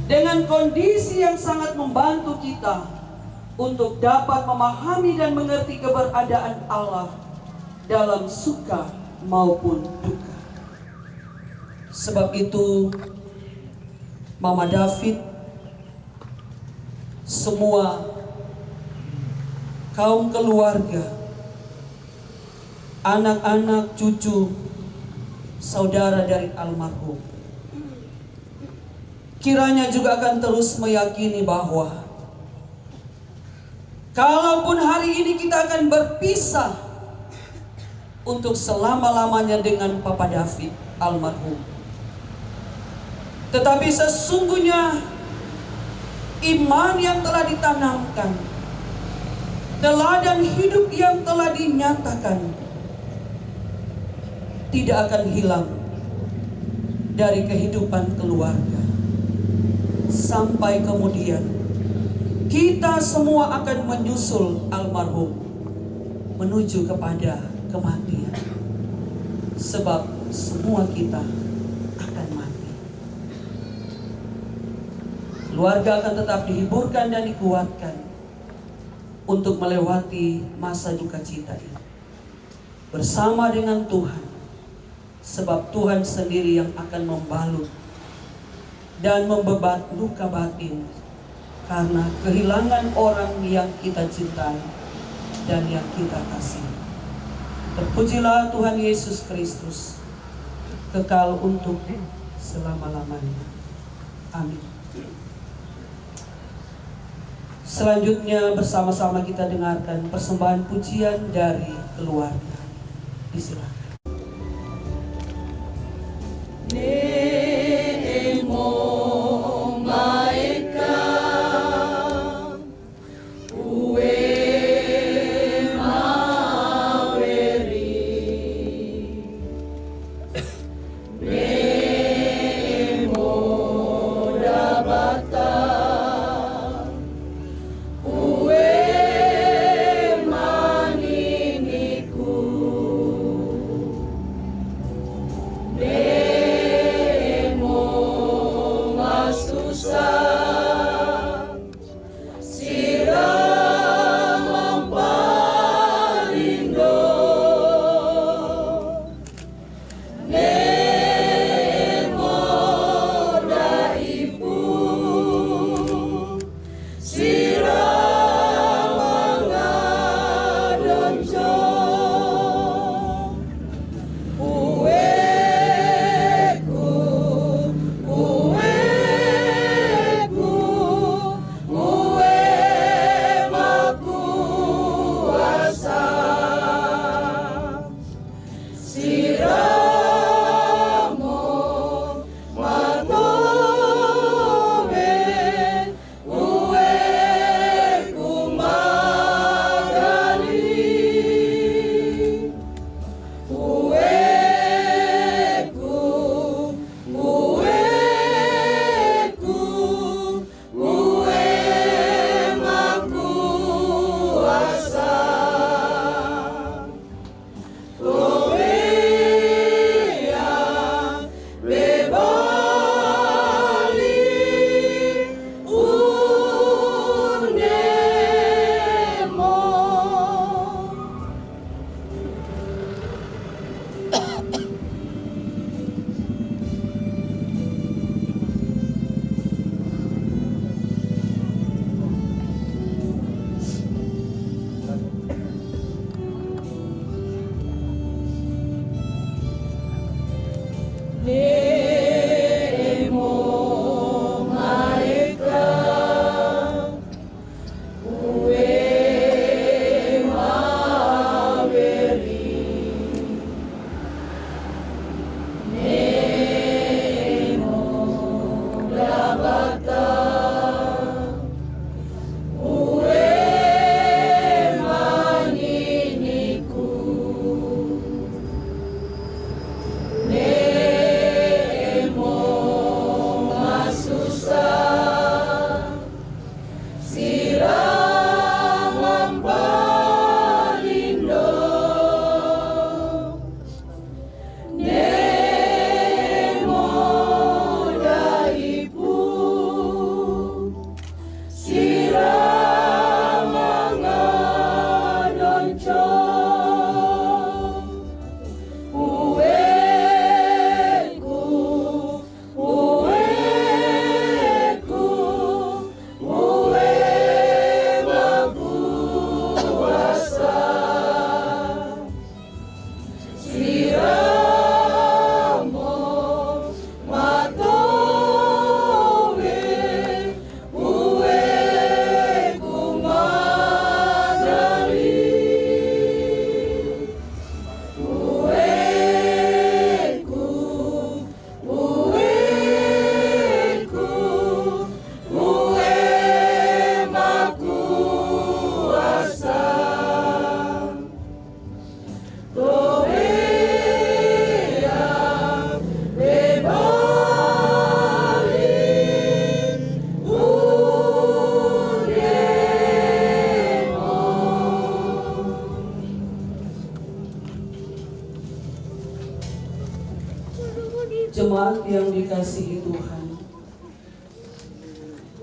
dengan kondisi yang sangat membantu kita untuk dapat memahami dan mengerti keberadaan Allah dalam suka maupun duka. Sebab itu Mama David, semua kaum keluarga, anak-anak, cucu, saudara dari almarhum, kiranya juga akan terus meyakini bahwa kalaupun hari ini kita akan berpisah untuk selama-lamanya dengan Papa David almarhum, tetapi sesungguhnya iman yang telah ditanamkan, teladan hidup yang telah dinyatakan, tidak akan hilang dari kehidupan keluarga. Sampai kemudian kita semua akan menyusul almarhum menuju kepada kematian. Sebab semua kita akan mati. Keluarga akan tetap dihiburkan dan dikuatkan untuk melewati masa duka cita ini bersama dengan Tuhan. Sebab Tuhan sendiri yang akan membalut dan membebat luka batin karena kehilangan orang yang kita cintai dan yang kita kasihi. Terpujilah Tuhan Yesus Kristus, kekal untuk selama-lamanya. Amin. Selanjutnya bersama-sama kita dengarkan persembahan pujian dari keluarga. Disilakan. Ne Jemaat yang dikasihi Tuhan,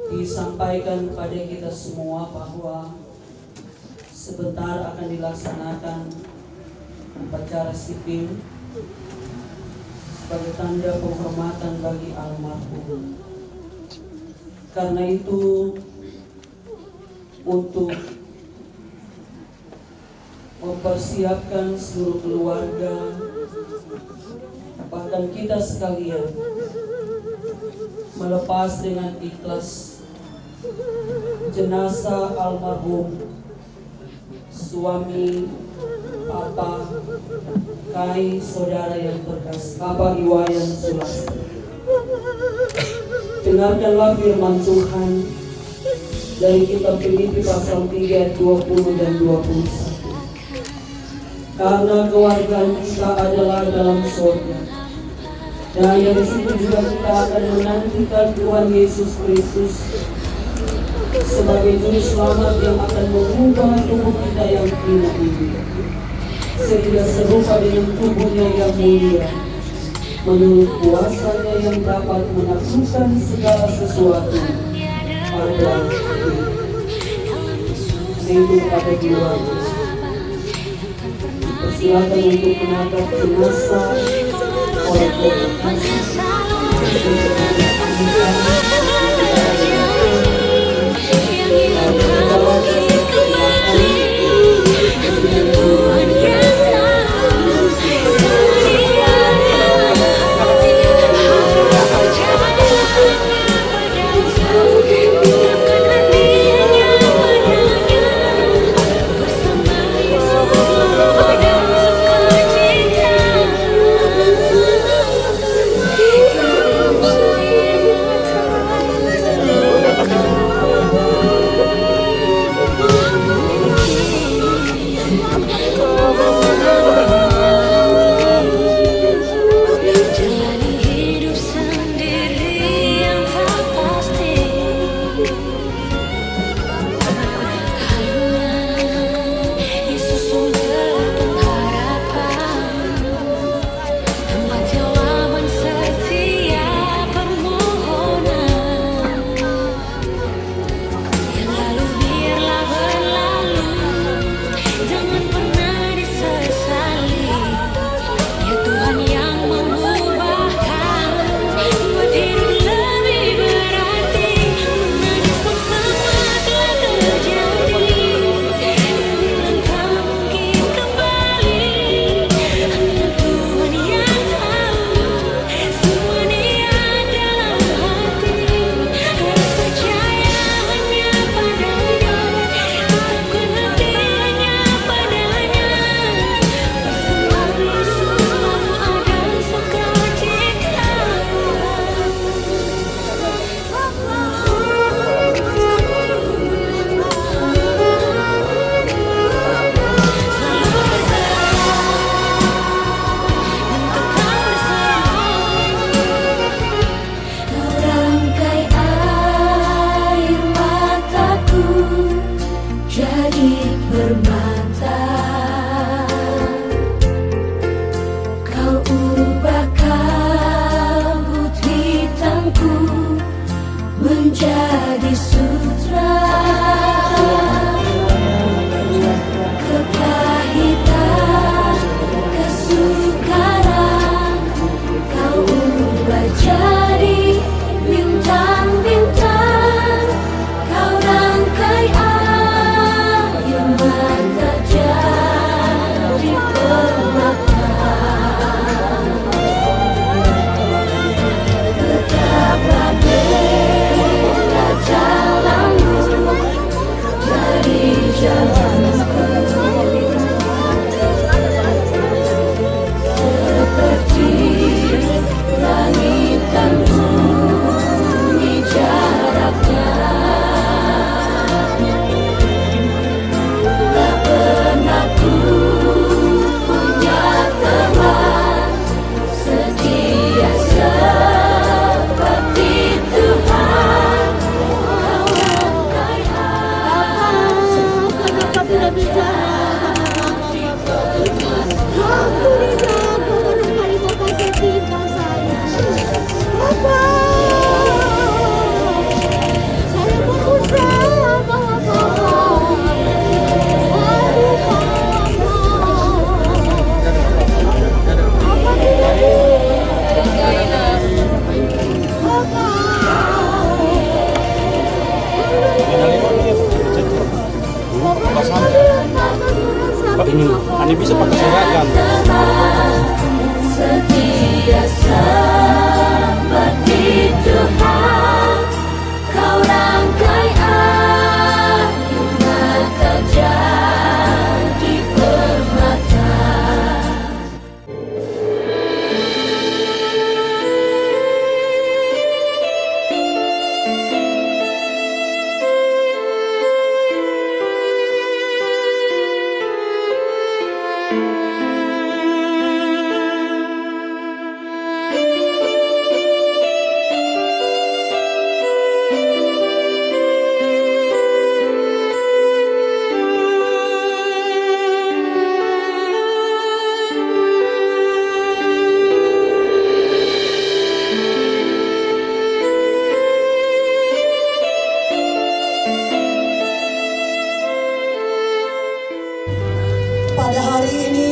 disampaikan kepada kita semua bahwa sebentar akan dilaksanakan upacara sipil sebagai tanda penghormatan bagi almarhum. Karena itu, untuk mempersiapkan seluruh keluarga, bahkan kita sekalian, melepas dengan ikhlas jenazah almarhum suami, papa, kai, saudara yang terkasih, Bapak Iwayan Sulastro. Dengarkanlah firman Tuhan dari kitab Filipi pasal 3 ayat 20 dan 21. Karena keluarga kita adalah dalam surga. Dan dari situ juga kita akan menantikan Tuhan Yesus Kristus sebagai juru selamat yang akan mengubah tubuh kita yang hina ini sehingga serupa dengan tubuhnya yang mulia, menurut kuasanya yang dapat menaklukkan segala sesuatu pada itu pada jiwa. Silakan untuk menatap jenazah oleh Kau rangkai air mata ini bisa pakai seragam. Setia seperti Tuhan, kau rangkai ayu mata jadi permata. Pada hari ini,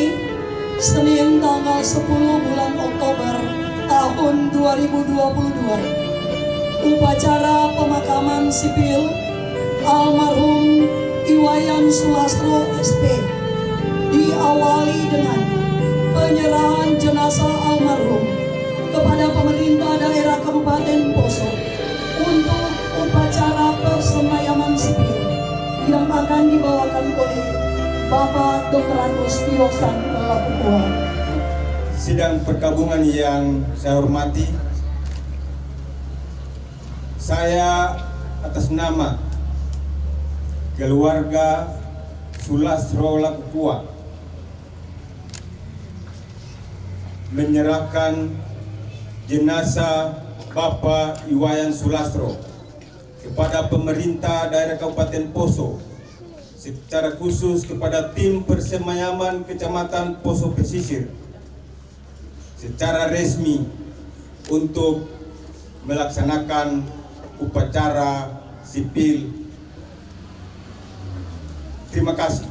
Senin tanggal 10 bulan Oktober tahun 2022, upacara pemakaman sipil almarhum Iwayan Sulastro SP diawali dengan penyerahan jenazah almarhum kepada pemerintah daerah Kabupaten Poso untuk upacara persemayaman sipil yang akan dibawakan oleh Bapak Dr. Agus Tiosan Lakukua. Sidang perkabungan yang saya hormati, saya atas nama keluarga Sulastro Lakukua menyerahkan jenazah Bapak Iwayan Sulastro kepada pemerintah daerah Kabupaten Poso, secara khusus kepada tim persemayaman Kecamatan Poso Pesisir secara resmi untuk melaksanakan upacara sipil. Terima kasih.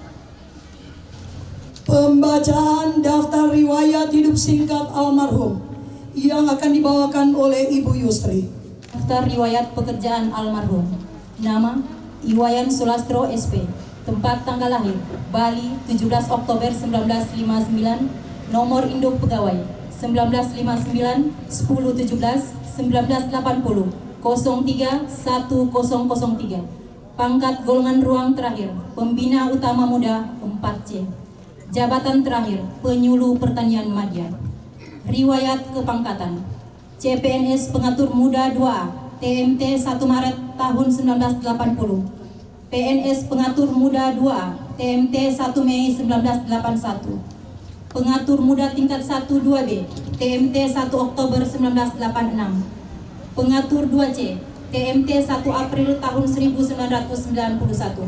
Pembacaan daftar riwayat hidup singkat almarhum yang akan dibawakan oleh Ibu Yustri. Daftar riwayat pekerjaan almarhum. Nama Iwayan Sulastro SP. Tempat tanggal lahir Bali 17 Oktober 1959. Nomor induk pegawai 1959 1017 1980 031003. Pangkat golongan ruang terakhir Pembina Utama Muda 4C. Jabatan terakhir Penyuluh Pertanian Madya. Riwayat kepangkatan CPNS Pengatur Muda 2A TMT 1 Maret tahun 1980. PNS Pengatur Muda 2A TMT 1 Mei 1981. Pengatur Muda Tingkat 1 2B TMT 1 Oktober 1986. Pengatur 2C TMT 1 April tahun 1991.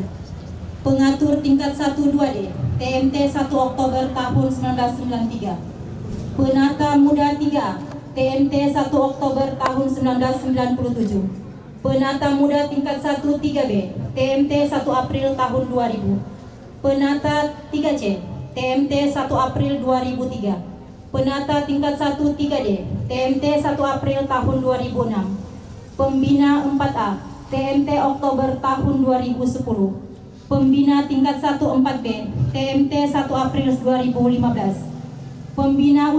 Pengatur Tingkat 1 2D TMT 1 Oktober tahun 1993. Penata Muda 3A TMT 1 Oktober tahun 1997. Penata Muda Tingkat 1 3B TMT 1 April tahun 2000. Penata 3C TMT 1 April 2003. Penata Tingkat 1 3D TMT 1 April tahun 2006. Pembina 4A TMT Oktober tahun 2010. Pembina Tingkat 1 4B TMT 1 April 2015. Pembina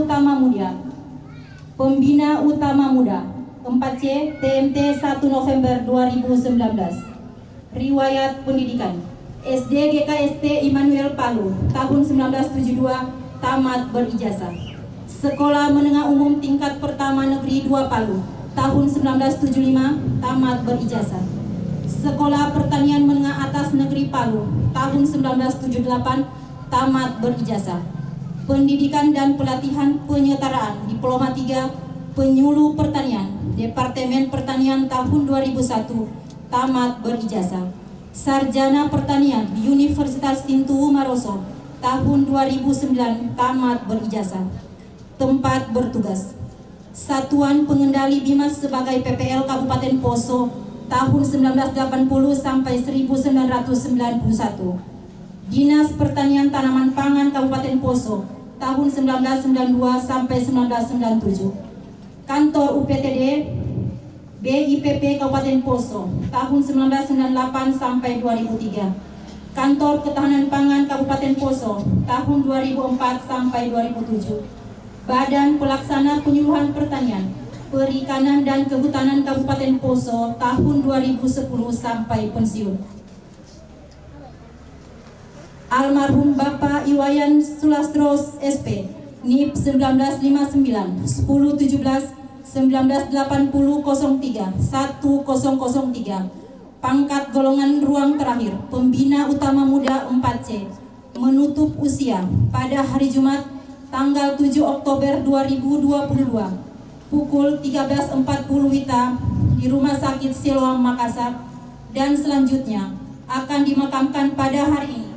Utama Muda 4C TMT 1 November 2019. Riwayat pendidikan SD GKST Immanuel Palu tahun 1972 tamat berijazah. Sekolah Menengah Umum Tingkat Pertama Negeri 2 Palu tahun 1975 tamat berijazah. Sekolah Pertanian Menengah Atas Negeri Palu tahun 1978 tamat berijazah. Pendidikan dan Pelatihan Penyetaraan Diploma 3 Penyuluh Pertanian Departemen Pertanian tahun 2001 tamat berijazah. Sarjana Pertanian di Universitas Tintu Maroso tahun 2009 tamat berijazah. Tempat bertugas Satuan Pengendali Bimas sebagai PPL Kabupaten Poso tahun 1980 sampai 1991. Dinas Pertanian Tanaman Pangan Kabupaten Poso tahun 1992 sampai 1997. Kantor UPTD BIPP Kabupaten Poso tahun 1998 sampai 2003. Kantor Ketahanan Pangan Kabupaten Poso tahun 2004 sampai 2007, Badan Pelaksana Penyuluhan Pertanian, Perikanan dan Kehutanan Kabupaten Poso tahun 2010 sampai pensiun. Almarhum Bapak Iwayan Sulastro SP, NIP 1959 1017 1980 03 1003, pangkat golongan ruang terakhir, Pembina Utama Muda 4C, menutup usia pada hari Jumat tanggal 7 Oktober 2022 pukul 13.40 WITA di Rumah Sakit Siloam Makassar, dan selanjutnya akan dimakamkan pada hari ini,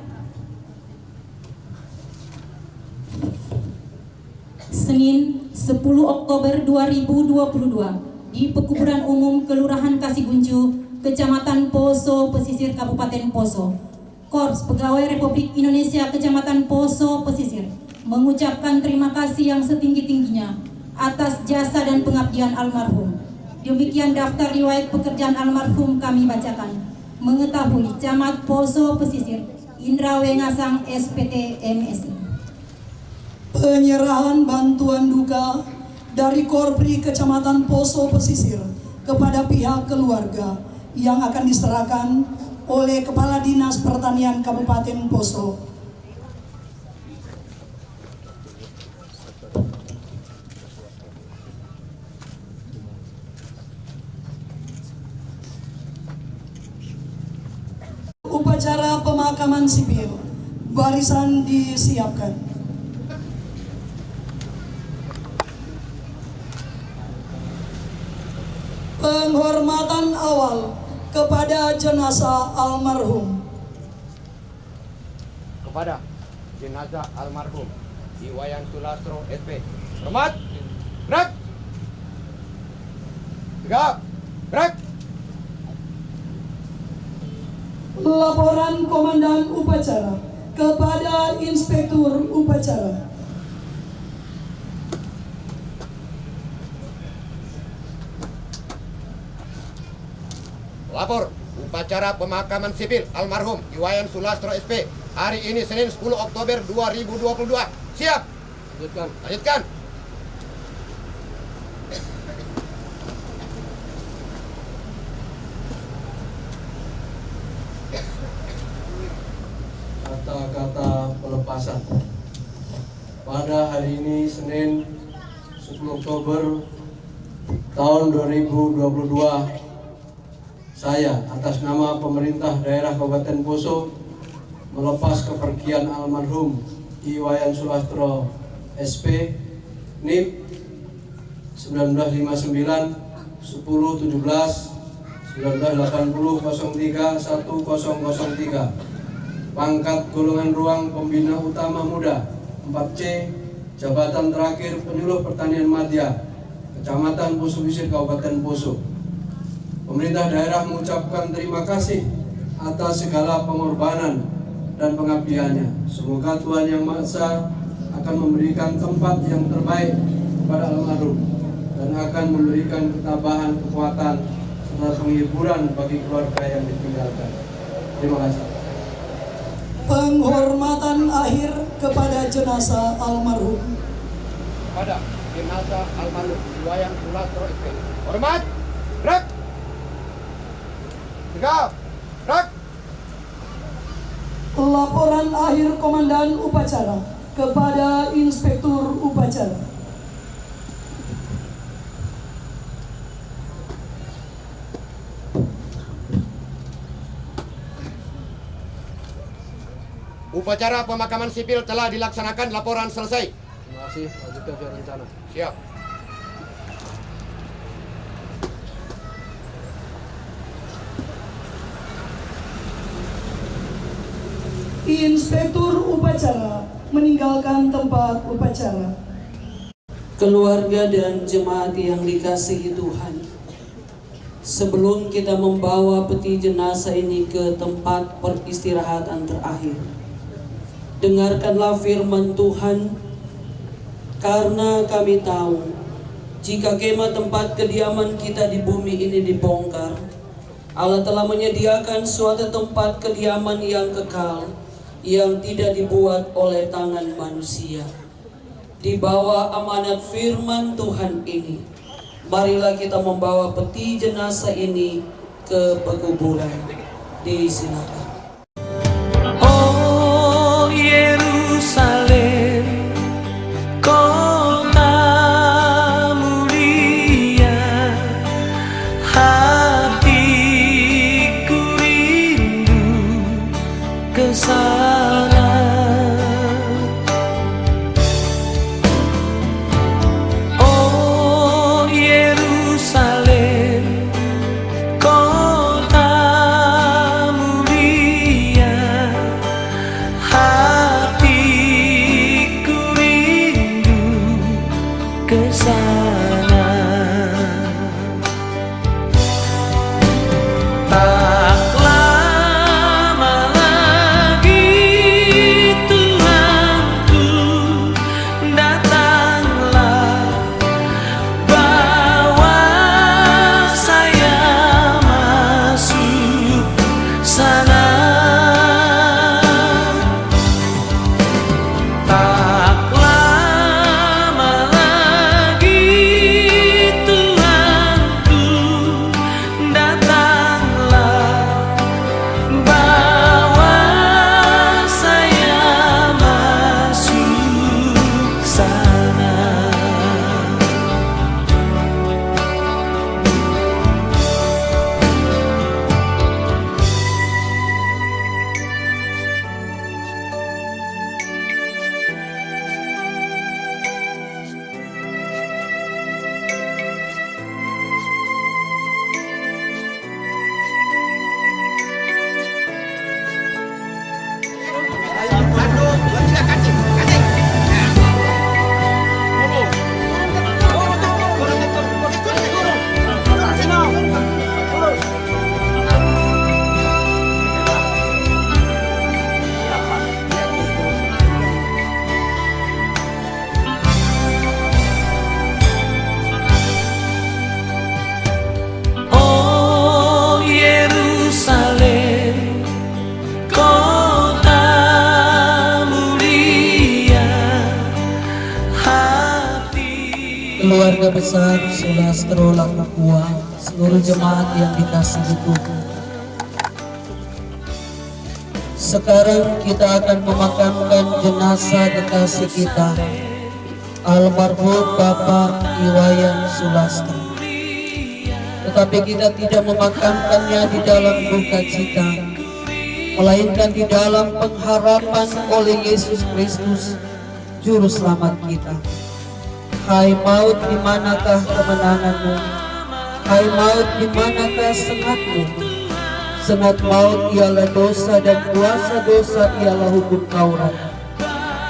Senin 10 Oktober 2022 di Pekuburan Umum Kelurahan Kasibuncu, Kecamatan Poso Pesisir, Kabupaten Poso. Korps Pegawai Republik Indonesia Kecamatan Poso Pesisir mengucapkan terima kasih yang setinggi-tingginya atas jasa dan pengabdian almarhum. Demikian daftar riwayat pekerjaan almarhum kami bacakan. Mengetahui Camat Poso Pesisir, Indra Wengasang SPT MSI. Penyerahan bantuan duka dari Korpri Kecamatan Poso Pesisir kepada pihak keluarga yang akan diserahkan oleh Kepala Dinas Pertanian Kabupaten Poso. Upacara pemakaman sipil, barisan disiapkan. Penghormatan awal kepada jenazah almarhum. Kepada jenazah almarhum Iwayan Sulastro SP. Hormat. Gerak. Tegak. Gerak. Laporan Komandan Upacara kepada Inspektur Upacara. Lapor upacara pemakaman sipil almarhum Iwayan Sulastro SP hari ini Senin 10 Oktober 2022. Siap. Lanjutkan. Kata-kata pelepasan. Pada hari ini Senin 10 Oktober tahun 2022, saya atas nama pemerintah daerah Kabupaten Poso melepas kepergian almarhum Iwayan Sulastro SP, NIP 1959 1017 1980 03 1003, pangkat golongan ruang Pembina Utama Muda 4C, jabatan terakhir Penyuluh Pertanian Madya, Kecamatan Poso Pesisir, Kabupaten Poso. Pemerintah daerah mengucapkan terima kasih atas segala pengorbanan dan pengabdiannya. Semoga Tuhan Yang Maha Esa akan memberikan tempat yang terbaik kepada almarhum dan akan memberikan ketabahan, kekuatan, serta penghiburan bagi keluarga yang ditinggalkan. Terima kasih. Penghormatan akhir kepada jenazah almarhum. Kepada jenazah almarhum Iwayan Sulastro SP. Hormat. Gerak. Tegak. Gerak. Laporan akhir Komandan Upacara kepada Inspektur Upacara. Upacara pemakaman sipil telah dilaksanakan. Laporan selesai. Terima kasih. Lanjutkan sesuai rencana. Siap. Inspektur Upacara meninggalkan tempat upacara. Keluarga dan jemaat yang dikasihi Tuhan, sebelum kita membawa peti jenazah ini ke tempat peristirahatan terakhir, dengarkanlah firman Tuhan, karena kami tahu jika kemah tempat kediaman kita di bumi ini dibongkar, Allah telah menyediakan suatu tempat kediaman yang kekal, yang tidak dibuat oleh tangan manusia. Di bawah amanat firman Tuhan ini, marilah kita membawa peti jenazah ini ke pekuburan. Disilakan. Oh Yerusalem, kota mulia, hatiku rindu ke sana. Oh Yerusalem, kota mulia, hatiku rindu ke sana. Tak lama lagi Tuhanku datanglah, bawa saya masuk sana. Tak lama lagi Tuhanku datanglah, bawa saya masuk sana. Oh Yerusalem, kota mulia, hati. Keluarga besar Sulastro Lapakua, seluruh jemaat yang dikasihi Tuhan. Sekarang kita akan memakamkan jenazah kekasih kita, almarhum Bapak Iwayan Sulastro. Tetapi kita tidak memakamkannya di dalam duka cita, melainkan di dalam pengharapan oleh Yesus Kristus, Juru Selamat kita. Hai maut, di manakah kemenanganmu? Hai maut, di manakah sengatmu? Sengat maut ialah dosa, dan kuasa dosa ialah hukum Taurat.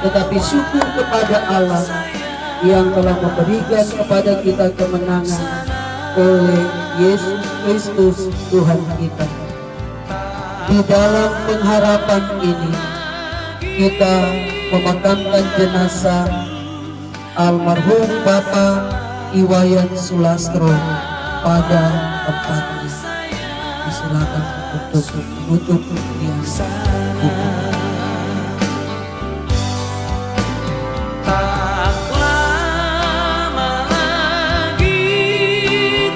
Tetapi syukur kepada Allah yang telah memberikan kepada kita kemenangan oleh Yesus Kristus Tuhan kita. Di dalam pengharapan ini, kita memakamkan jenazah almarhum Bapak Iwayan Sulastro pada tempatnya. Disilakan untuk menutup biasa. Tak lama lagi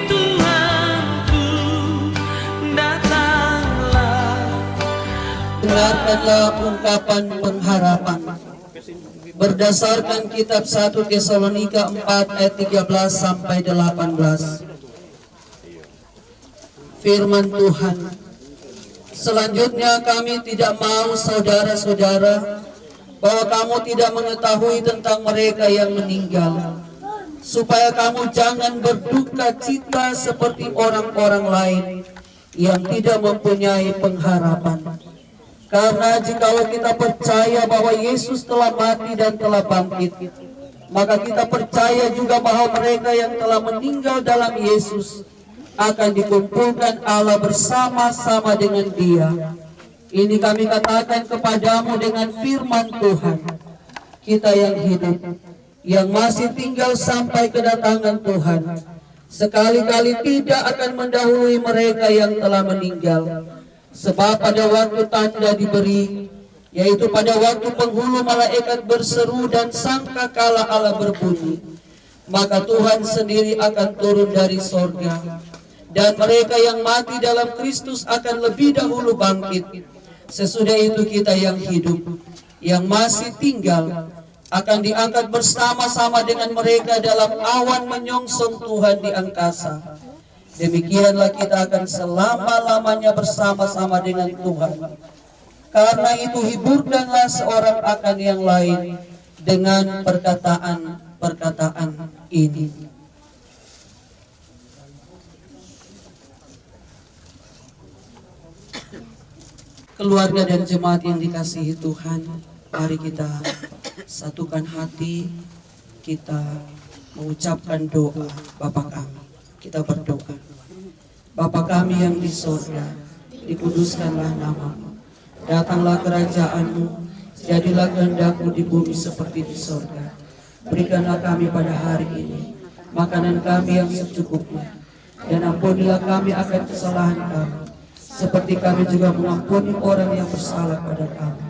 Tuhanku datanglah. Dengarkanlah ungkapan pengharapan berdasarkan kitab 1 Tesalonika 4 ayat 13 sampai 18. Firman Tuhan, selanjutnya kami tidak mau saudara-saudara bahwa kamu tidak mengetahui tentang mereka yang meninggal, supaya kamu jangan berduka cita seperti orang-orang lain yang tidak mempunyai pengharapan. Karena jikalau kita percaya bahwa Yesus telah mati dan telah bangkit, maka kita percaya juga bahwa mereka yang telah meninggal dalam Yesus akan dikumpulkan Allah bersama-sama dengan Dia. Ini kami katakan kepadamu dengan firman Tuhan. Kita yang hidup, yang masih tinggal sampai kedatangan Tuhan, sekali-kali tidak akan mendahului mereka yang telah meninggal. Sebab pada waktu tanda diberi, yaitu pada waktu penghulu malaikat berseru dan sangkakala Allah berbunyi, maka Tuhan sendiri akan turun dari sorga, dan mereka yang mati dalam Kristus akan lebih dahulu bangkit. Sesudah itu kita yang hidup, yang masih tinggal, akan diangkat bersama-sama dengan mereka dalam awan menyongsong Tuhan di angkasa. Demikianlah kita akan selama-lamanya bersama-sama dengan Tuhan. Karena itu hiburkanlah seorang akan yang lain dengan perkataan-perkataan ini. Keluarga dan jemaat yang dikasihi Tuhan, mari kita satukan hati, kita mengucapkan doa Bapa kami. Kita berdoa. Bapa kami yang di sorga, dikuduskanlah namamu. Datanglah kerajaanmu, jadilah kehendak-Mu di bumi seperti di sorga. Berikanlah kami pada hari ini makanan kami yang secukupnya, dan ampunilah kami akan kesalahan kami, seperti kami juga mengampuni orang yang bersalah pada kami.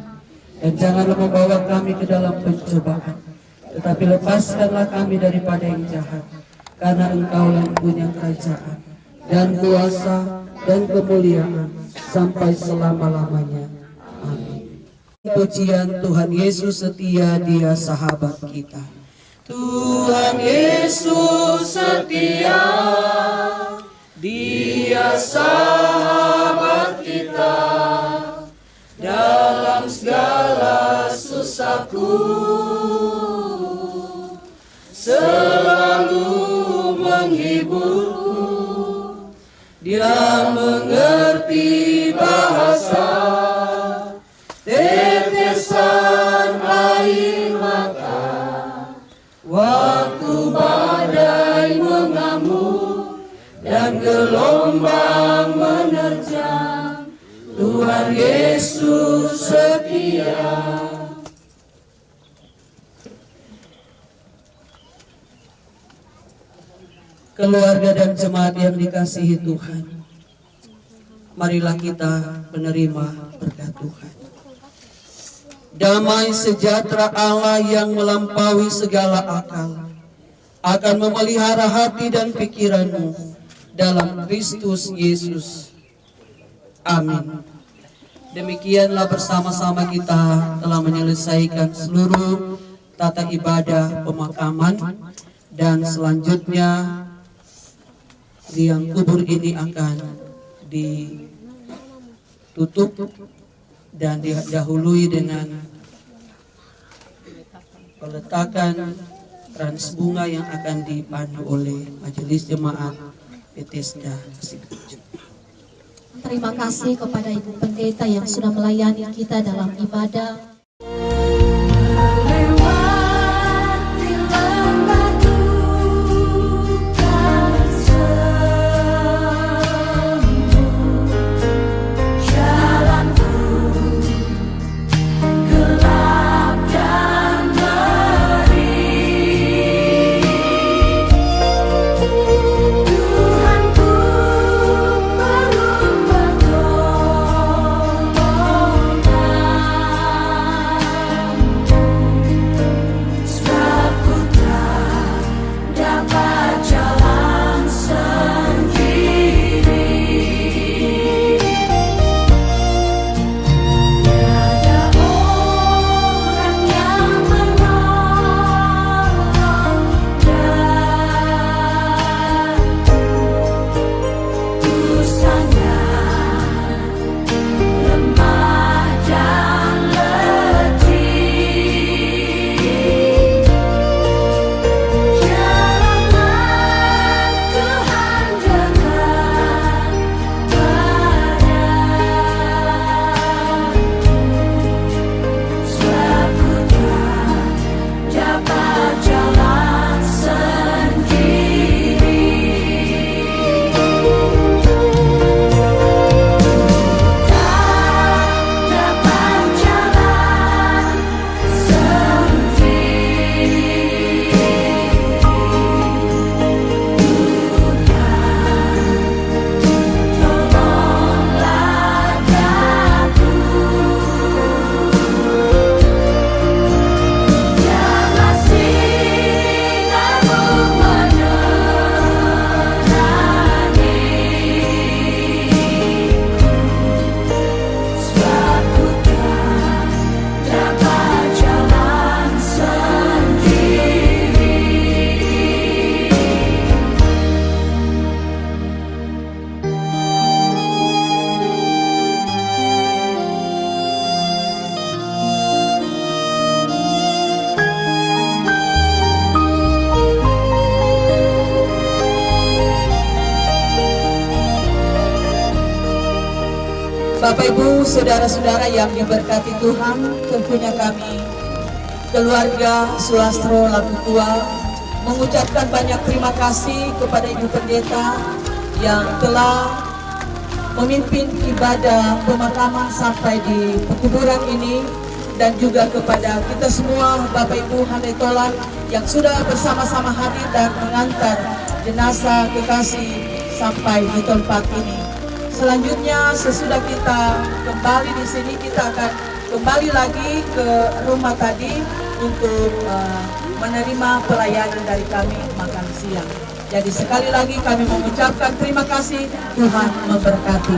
Dan janganlah membawa kami ke dalam pencobaan, tetapi lepaskanlah kami daripada yang jahat. Karena Engkau yang punya kerajaan dan kuasa dan kemuliaan sampai selama-lamanya. Amin. Pujian Tuhan Yesus setia, Dia sahabat kita. Tuhan Yesus setia, Dia sahabat kita. Dalam segala susahku selalu menghiburku. Dia mengerti bahasa tetesan air mata waktu badai mengamuk dan gelombang menerjang. Tuhan Yesus setia. Keluarga dan jemaat yang dikasihi Tuhan, marilah kita menerima berkat Tuhan. Damai sejahtera Allah yang melampaui segala akal akan memelihara hati dan pikiranmu dalam Kristus Yesus. Amin. Demikianlah bersama-sama kita telah menyelesaikan seluruh tata ibadah pemakaman, dan selanjutnya liang kubur ini akan ditutup dan didahului dengan peletakan krans bunga yang akan dipandu oleh Majelis Jemaat Bethesda Sidoarjo. Terima kasih kepada Ibu Pendeta yang sudah melayani kita dalam ibadah. Bapak Ibu, saudara-saudara yang diberkati Tuhan, tentunya kami keluarga Sulastro Laku Tua mengucapkan banyak terima kasih kepada Ibu Pendeta yang telah memimpin ibadah pemakaman sampai di pekuburan ini, dan juga kepada kita semua Bapak Ibu handetolan yang sudah bersama-sama hadir dan mengantar jenazah kekasih sampai di tempat ini. Selanjutnya sesudah kita kembali di sini, kita akan kembali lagi ke rumah tadi untuk menerima pelayanan dari kami makan siang. Jadi sekali lagi kami mengucapkan terima kasih, Tuhan memberkati.